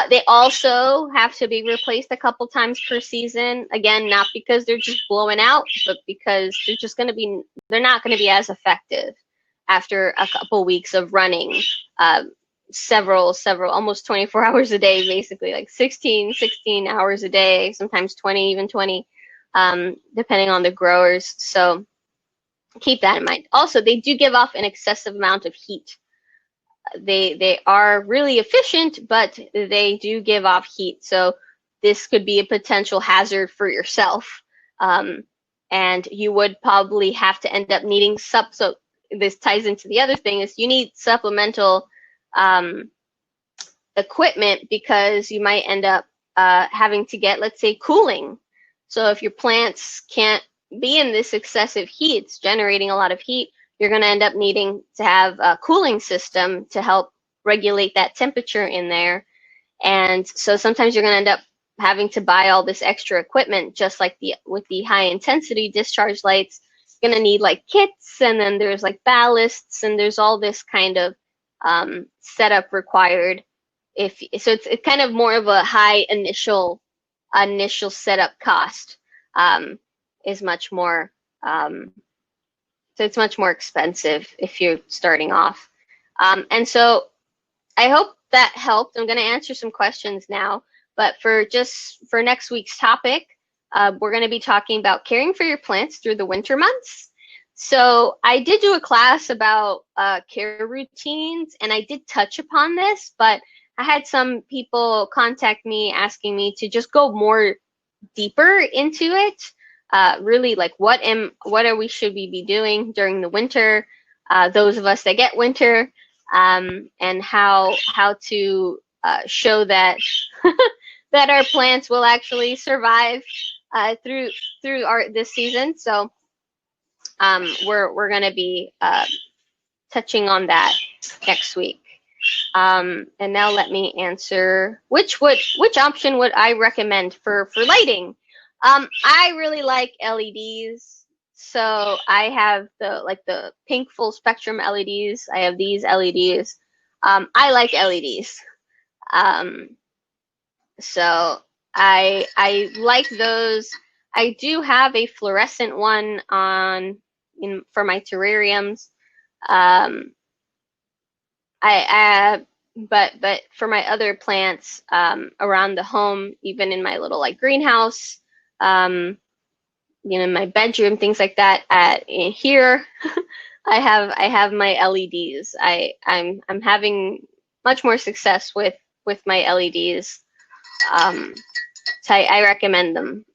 S1: They also have to be replaced a couple times per season. Again, not because they're just blowing out, but because they're not going to be as effective after a couple weeks of running several, almost 24 hours a day, basically, like 16 hours a day, sometimes 20, even 20, depending on the growers. So keep that in mind. Also, they do give off an excessive amount of heat. They are really efficient, but they do give off heat. So this could be a potential hazard for yourself. And you would probably have to end up needing so this ties into the other thing, is you need supplemental equipment, because you might end up having to get, let's say, cooling. So if your plants can't be in this excessive heat, it's generating a lot of heat, you're going to end up needing to have a cooling system to help regulate that temperature in there. And so sometimes you're going to end up having to buy all this extra equipment, just like with the high intensity discharge lights. You're going to need like kits, and then there's like ballasts, and there's all this kind of setup required. So it's kind of more of a high initial setup cost, is much more, so it's much more expensive if you're starting off. And so I hope that helped. I'm going to answer some questions now, but for next week's topic, we're going to be talking about caring for your plants through the winter months. So I did do a class about care routines, and I did touch upon this, but I had some people contact me asking me to just go more deeper into it. Really, like should we be doing during the winter? Those of us that get winter, and how to show that that our plants will actually survive through this season. So we're going to be touching on that next week. And now let me answer which option would I recommend for lighting. I really like LEDs, so I have the pink full spectrum LEDs. I have these LEDs. I like LEDs, so I like those. I do have a fluorescent one for my terrariums. But for my other plants around the home, even in my little greenhouse, in my bedroom, things like that. In here, I have my LEDs. I'm having much more success with my LEDs. So I recommend them.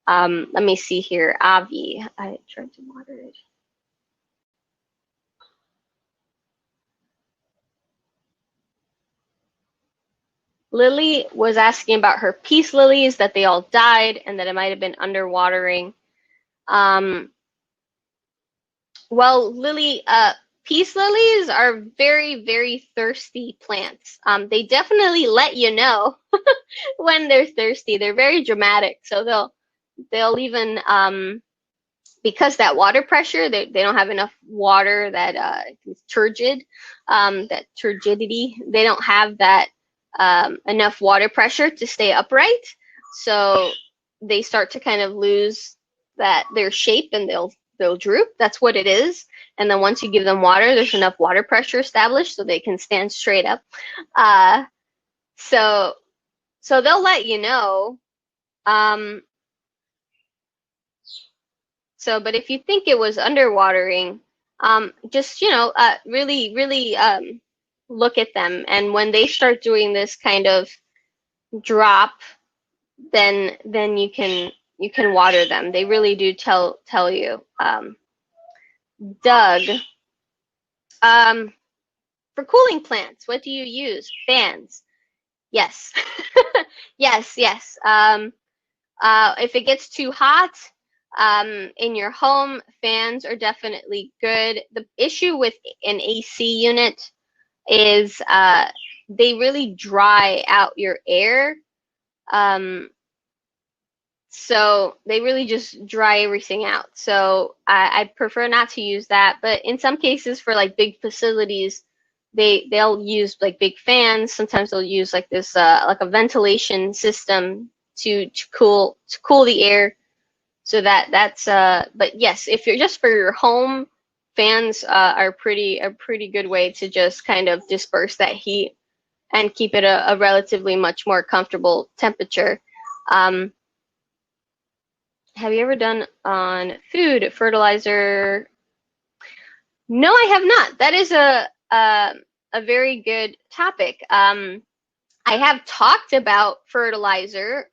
S1: Let me see here. Avi, I tried to moderate. Lily was asking about her peace lilies, that they all died and that it might have been underwatering. Well, Lily, peace lilies are very, very thirsty plants. They definitely let you know when they're thirsty. They're very dramatic, so they'll even because that water pressure, they don't have enough water, that turgid, that turgidity. They don't have that enough water pressure to stay upright, so they start to kind of lose their shape, and they'll droop. That's what it is. And then once you give them water, there's enough water pressure established so they can stand straight up. So they'll let you know. But if you think it was underwatering, just really, really look at them, and when they start doing this kind of drop, then you can water them. They really do tell you. Doug, for cooling plants, what do you use? Fans. Yes. yes. If it gets too hot in your home, fans are definitely good. The issue with an AC unit is they really dry out your air. So they really just dry everything out. So I prefer not to use that. But in some cases, for big facilities, they'll use big fans. Sometimes they'll use this a ventilation system to cool the air. So that's but yes, if you're just for your home, fans are a pretty good way to just kind of disperse that heat and keep it a relatively much more comfortable temperature. Have you ever done on food fertilizer? No, I have not. That is a very good topic. I have talked about fertilizer,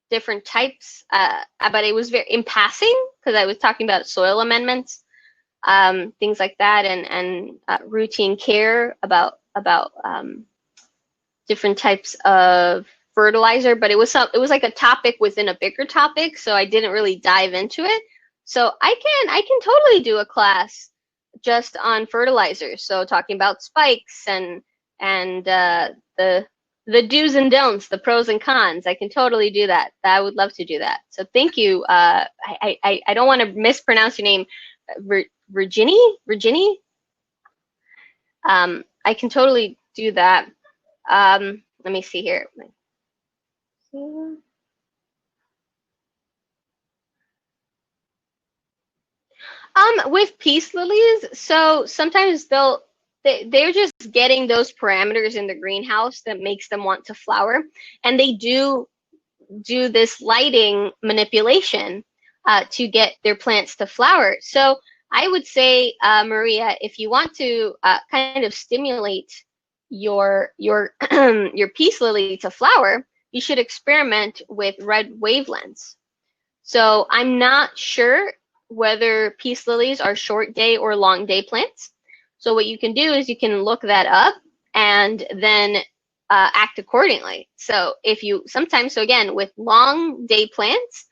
S1: different types, but it was very in passing, because I was talking about soil amendments, things like that, and routine care about different types of fertilizer. But it was like a topic within a bigger topic, so I didn't really dive into it. So I can totally do a class just on fertilizers. So talking about spikes and the do's and don'ts, the pros and cons. I can totally do that. I would love to do that. So thank you. I don't want to mispronounce your name, Virginie. I can totally do that. Let me see here. With peace lilies, so sometimes they're just getting those parameters in the greenhouse that makes them want to flower, and they do this lighting manipulation to get their plants to flower. So I would say, Maria, if you want to kind of stimulate your your peace lily to flower, you should experiment with red wavelengths. So I'm not sure whether peace lilies are short day or long day plants. So what you can do is you can look that up and then act accordingly. So so again, with long day plants,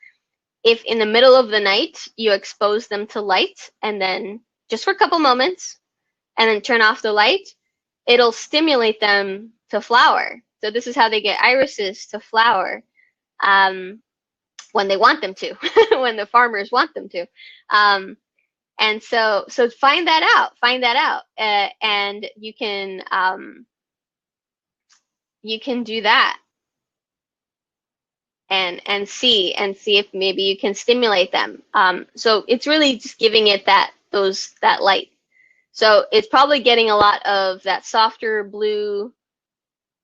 S1: if in the middle of the night you expose them to light and then just for a couple moments, and then turn off the light, it'll stimulate them to flower. So this is how they get irises to flower when they want them to, when the farmers want them to. And so find that out, and you can do that and see if maybe you can stimulate them. So it's really just giving it that light. So it's probably getting a lot of that softer blue,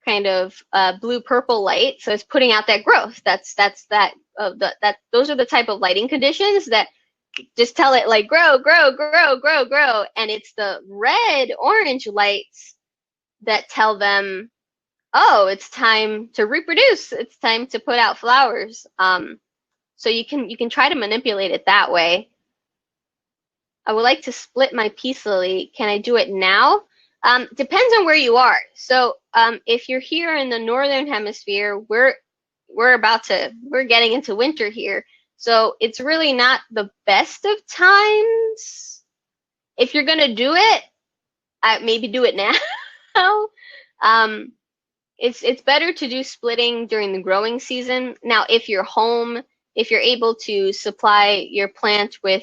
S1: kind of blue purple light. So it's putting out that growth. Those are the type of lighting conditions that just tell it like grow, grow, grow, grow, grow. And it's the red orange lights that tell them, oh, it's time to reproduce. It's time to put out flowers. So you can try to manipulate it that way. I would like to split my peace lily. Can I do it now? Depends on where you are. So if you're here in the northern hemisphere, we're getting into winter here. So it's really not the best of times. If you're gonna do it, maybe do it now. It's better to do splitting during the growing season. Now, if you're home, if you're able to supply your plant with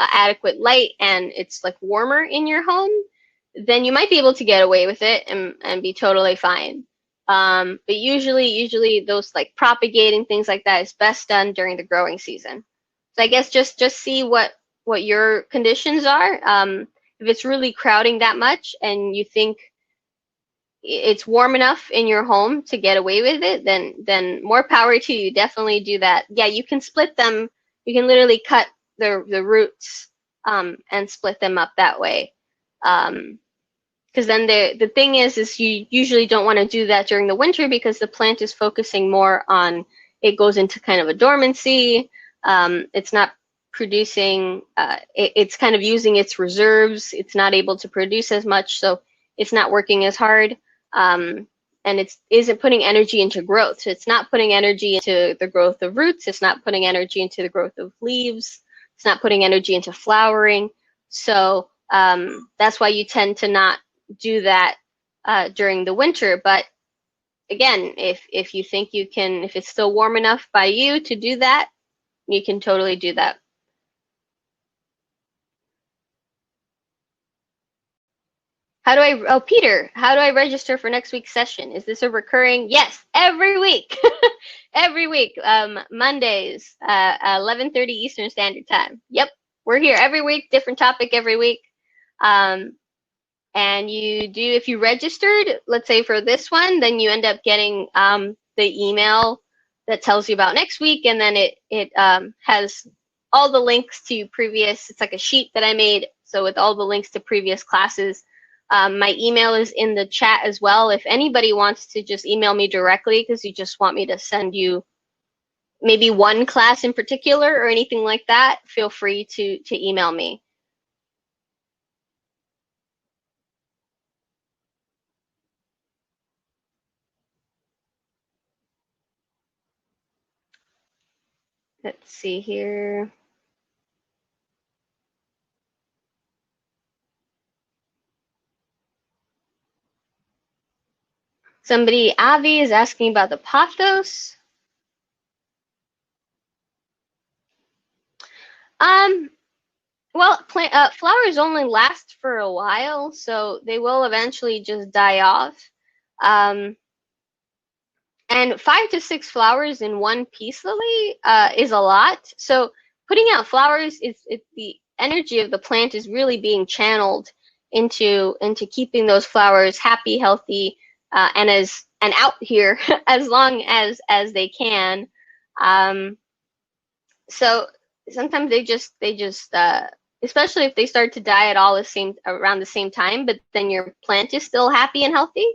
S1: adequate light and it's like warmer in your home, then you might be able to get away with it and be totally fine. But usually those like propagating things like that is best done during the growing season. So I guess just see what your conditions are. If it's really crowding that much and you think it's warm enough in your home to get away with it, then more power to you. Definitely do that. Yeah, you can split them. You can literally cut the roots and split them up that way. Because then the thing is you usually don't want to do that during the winter because the plant is focusing more on, it goes into kind of a dormancy. It's not producing, it's kind of using its reserves. It's not able to produce as much, so it's not working as hard. And it isn't putting energy into growth. So it's not putting energy into the growth of roots. It's not putting energy into the growth of leaves. It's not putting energy into flowering. So that's why you tend to not do that during the winter. But again, if you think you can, if it's still warm enough by you to do that, you can totally do that. Peter, how do I register for next week's session? Is this a recurring? Yes, every week. Every week, Mondays, 11:30 Eastern Standard Time. Yep, we're here every week, different topic every week. And if you registered, let's say for this one, then you end up getting the email that tells you about next week, and then it has all the links to previous, it's like a sheet that I made, so with all the links to previous classes. My email is in the chat as well. If anybody wants to just email me directly because you just want me to send you maybe one class in particular or anything like that, feel free to email me. Let's see here. Somebody, Avi, is asking about the pothos. Well, flowers only last for a while, so they will eventually just die off. And 5 to 6 flowers in one peace lily is a lot. So putting out flowers the energy of the plant is really being channeled into keeping those flowers happy, healthy, and out here as long as they can. So sometimes they just especially if they start to die at all around the same time, but then your plant is still happy and healthy.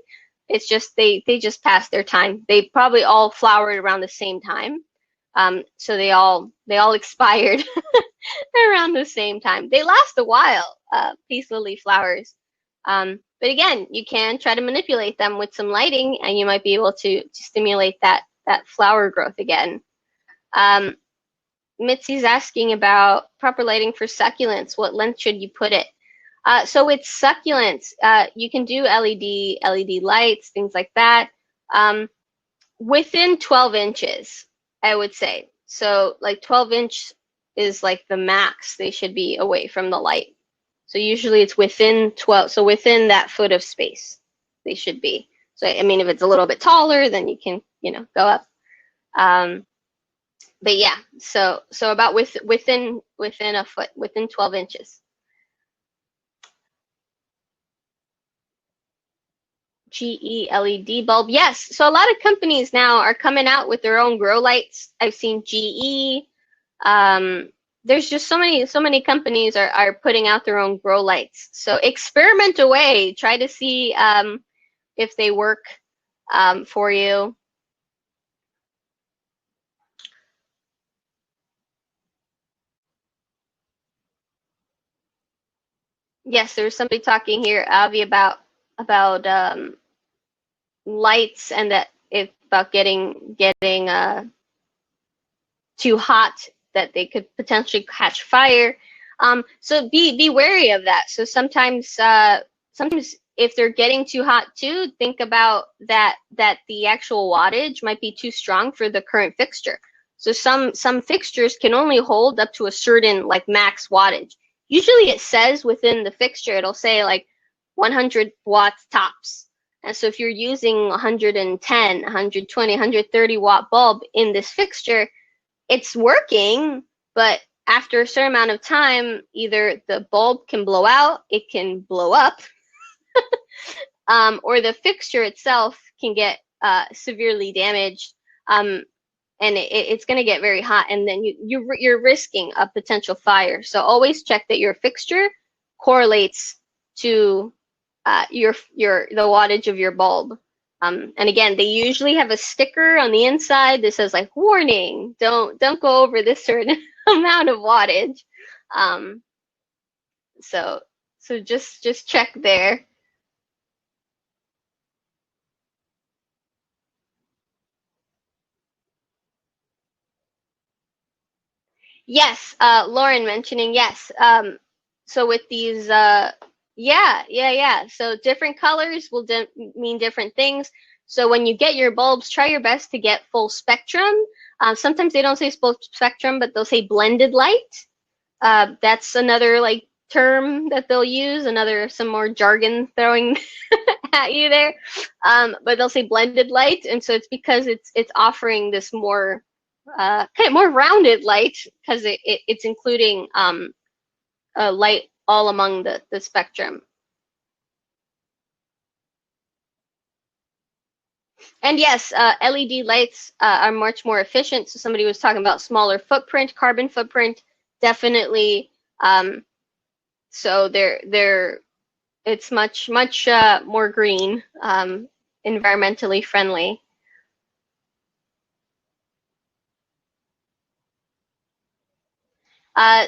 S1: It's just they just passed their time. They probably all flowered around the same time, so they all expired around the same time. They last a while, peace lily flowers, but again, you can try to manipulate them with some lighting, and you might be able to stimulate that flower growth again. Mitzi's asking about proper lighting for succulents. What length should you put it? So with succulents, you can do LED lights, things like that. Within 12 inches, I would say. So like 12-inch is like the max they should be away from the light. So usually it's within 12, so within that foot of space they should be. So I mean, if it's a little bit taller, then you can, go up. But yeah, so about within a foot, within 12 inches. GE LED bulb. Yes. So a lot of companies now are coming out with their own grow lights. I've seen GE. There's just so many companies are putting out their own grow lights. So experiment away. Try to see if they work for you. Yes, there's somebody talking here, Avi, about lights, and that if about getting too hot, that they could potentially catch fire. So be wary of that. So sometimes if they're getting too hot too, think about that the actual wattage might be too strong for the current fixture. So some fixtures can only hold up to a certain like max wattage. Usually it says within the fixture, it'll say like 100 watts tops. And so if you're using 110, 120, 130 watt bulb in this fixture, it's working, but after a certain amount of time, either the bulb can blow out, it can blow up, or the fixture itself can get severely damaged, and it's going to get very hot, and then you're risking a potential fire. So always check that your fixture correlates to the wattage of your bulb. And again, they usually have a sticker on the inside that says like, warning, don't go over this certain amount of wattage. So just check there. Yes, Lauren mentioning yes. So with these, yeah. So different colors will mean different things. So when you get your bulbs, try your best to get full spectrum. Sometimes they don't say full spectrum, but they'll say blended light. That's another like term that they'll use, some more jargon throwing at you there. But they'll say blended light, and so it's because it's offering this more kind of more rounded light, because it's including light all among the spectrum. And yes, LED lights are much more efficient. So somebody was talking about smaller footprint, carbon footprint, definitely. So it's much more green, environmentally friendly.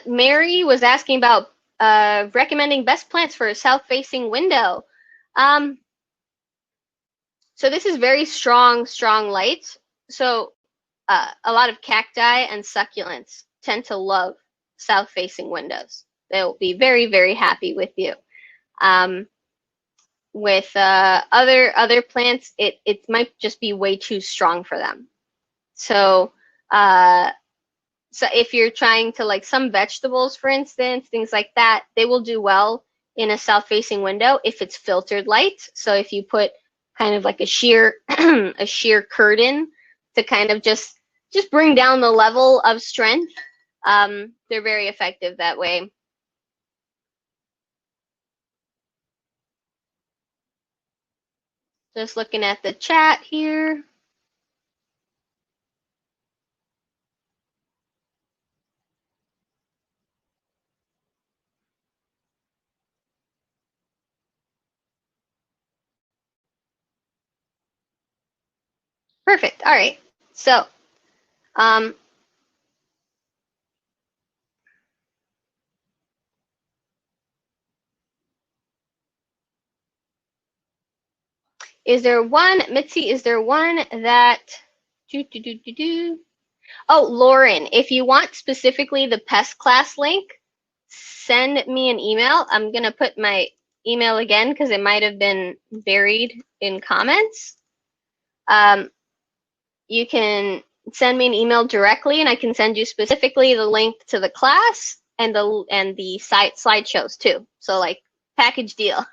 S1: Mary was asking about recommending best plants for a south-facing window. So this is very strong light. So a lot of cacti and succulents tend to love south-facing windows. They'll be very, very happy with you. With other plants, it might just be way too strong for them. So so if you're trying to, like some vegetables, for instance, things like that, they will do well in a south-facing window if it's filtered light. So if you put kind of like a sheer a sheer curtain to kind of just bring down the level of strength, they're very effective that way. Just looking at the chat here. Perfect. All right. So, is there one, Mitzi, is there one that, Oh, Lauren, if you want specifically the pest class link, send me an email. I'm going to put my email again because it might have been buried in comments. You can send me an email directly and I can send you specifically the link to the class and the site slideshows too. So like package deal.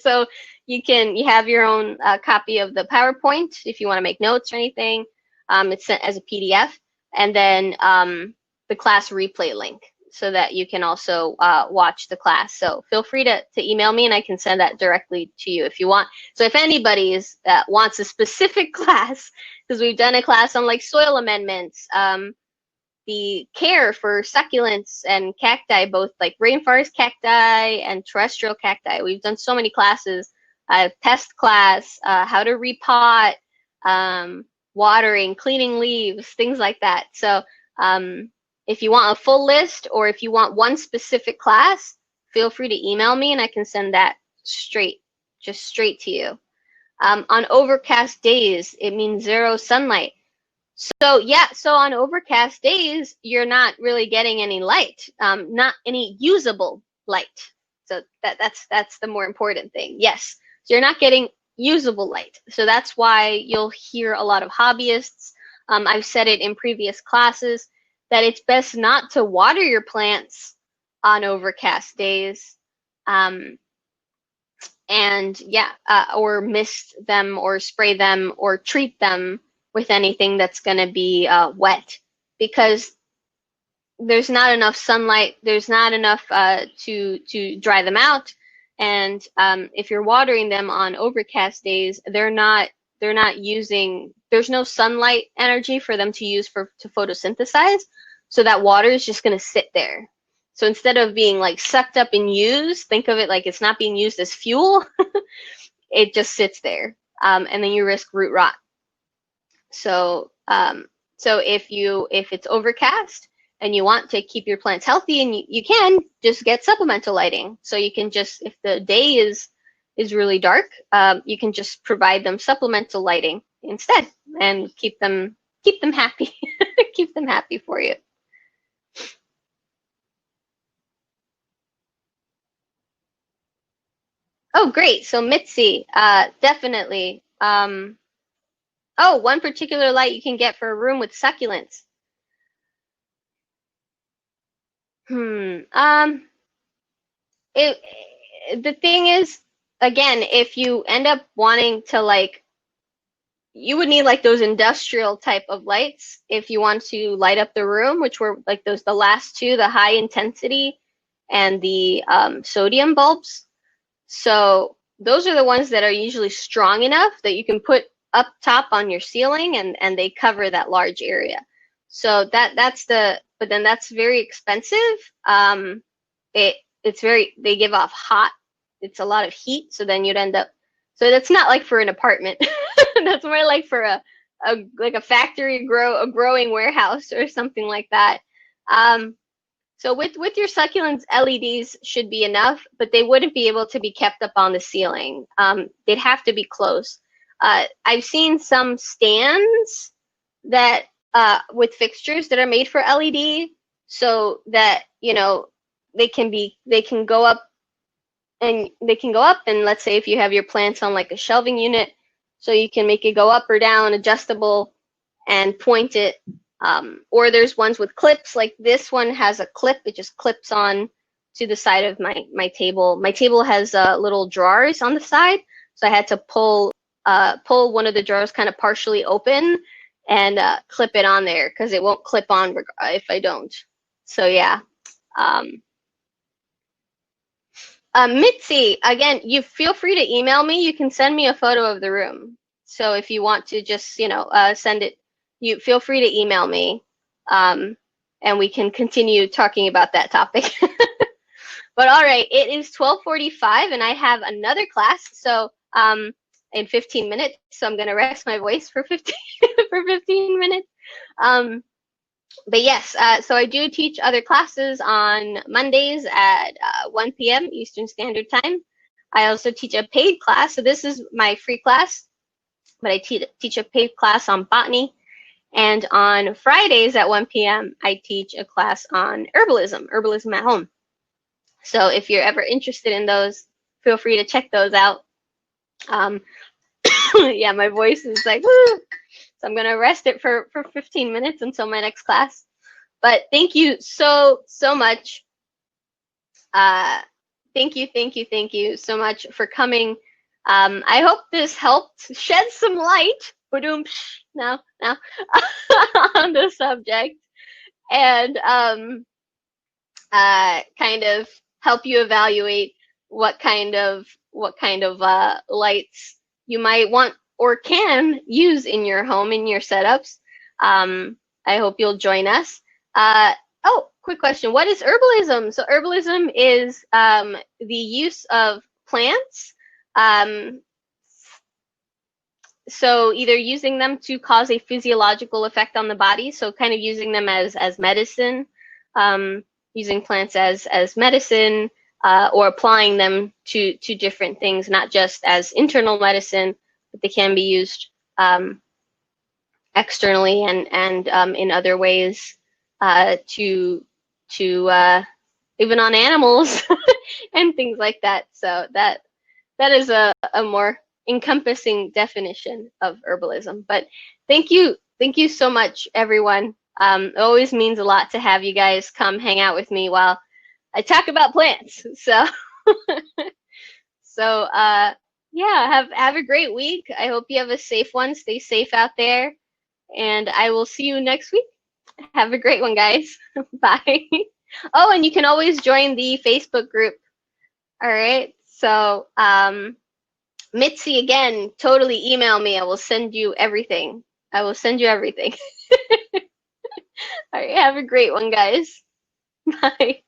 S1: So you have your own copy of the PowerPoint if you want to make notes or anything. It's sent as a PDF, and then the class replay link so that you can also watch the class. So feel free to email me and I can send that directly to you if you want. So if anybody wants a specific class, because we've done a class on like soil amendments, the care for succulents and cacti, both like rainforest cacti and terrestrial cacti. We've done so many classes, pest class, how to repot, watering, cleaning leaves, things like that. So if you want a full list or if you want one specific class, feel free to email me and I can send that straight to you. On overcast days, it means 0 sunlight. So yeah, so on overcast days, you're not really getting any light, not any usable light. So that's the more important thing. Yes, so you're not getting usable light. So that's why you'll hear a lot of hobbyists. I've said it in previous classes that it's best not to water your plants on overcast days. And yeah, or mist them or spray them or treat them with anything that's going to be wet, because there's not enough sunlight, there's not enough to dry them out. And if you're watering them on overcast days, they're not using, there's no sunlight energy for them to use to photosynthesize. So that water is just going to sit there. So instead of being like sucked up and used, think of it like it's not being used as fuel. It just sits there, and then you risk root rot. So if it's overcast and you want to keep your plants healthy, and you can just get supplemental lighting. So you can just, if the day is really dark, you can just provide them supplemental lighting instead and keep them happy. Keep them happy for you. Oh, great. So Mitzi, definitely. Oh, one particular light you can get for a room with succulents. The thing is, again, if you end up wanting to like, you would need like those industrial type of lights if you want to light up the room, which were like the last two, the high intensity and the sodium bulbs. So those are the ones that are usually strong enough that you can put up top on your ceiling and they cover that large area. So but then that's very expensive. They give off hot, it's a lot of heat. So then you'd end up, so that's not like for an apartment. That's more like for a factory a growing warehouse or something like that. So with your succulents, LEDs should be enough, but they wouldn't be able to be kept up on the ceiling. They'd have to be close. I've seen some stands that with fixtures that are made for LED, so that they can go up, and let's say if you have your plants on like a shelving unit, so you can make it go up or down, adjustable, and point it. Or there's ones with clips, like this one has a clip. It just clips on to the side of my table. My table has little drawers on the side, so I had to pull one of the drawers kind of partially open and clip it on there, because it won't clip on if I don't. So yeah. Mitzi, again, you feel free to email me. You can send me a photo of the room. So if you want to just send it, you feel free to email me, and we can continue talking about that topic. But all right, it is 12:45 and I have another class. So in 15 minutes. So I'm gonna rest my voice for 15 minutes. But yes, so I do teach other classes on Mondays at 1 p.m. Eastern Standard Time. I also teach a paid class. So this is my free class, but I teach a paid class on botany. And on Fridays at 1 p.m., I teach a class on herbalism at home. So if you're ever interested in those, feel free to check those out. Yeah, my voice is like, woo! So I'm going to rest it for 15 minutes until my next class. But thank you so much. Thank you so much for coming. I hope this helped shed some light now on the subject, and kind of help you evaluate what kind of lights you might want or can use in your home, in your setups. I hope you'll join us. Oh, quick question. What is herbalism? So herbalism is the use of plants. So either using them to cause a physiological effect on the body, so kind of using them as medicine, using plants as medicine, or applying them to different things, not just as internal medicine, but they can be used externally and in other ways, to even on animals and things like that. So that is a more encompassing definition of herbalism. But thank you so much, everyone. It always means a lot to have you guys come hang out with me while I talk about plants. So so yeah, have a great week. I hope you have a safe one. Stay safe out there, and I will see you next week. Have a great one, guys. Bye. Oh, and you can always join the Facebook group. All right. So Mitzi, again, totally email me. I will send you everything. All right. Have a great one, guys. Bye.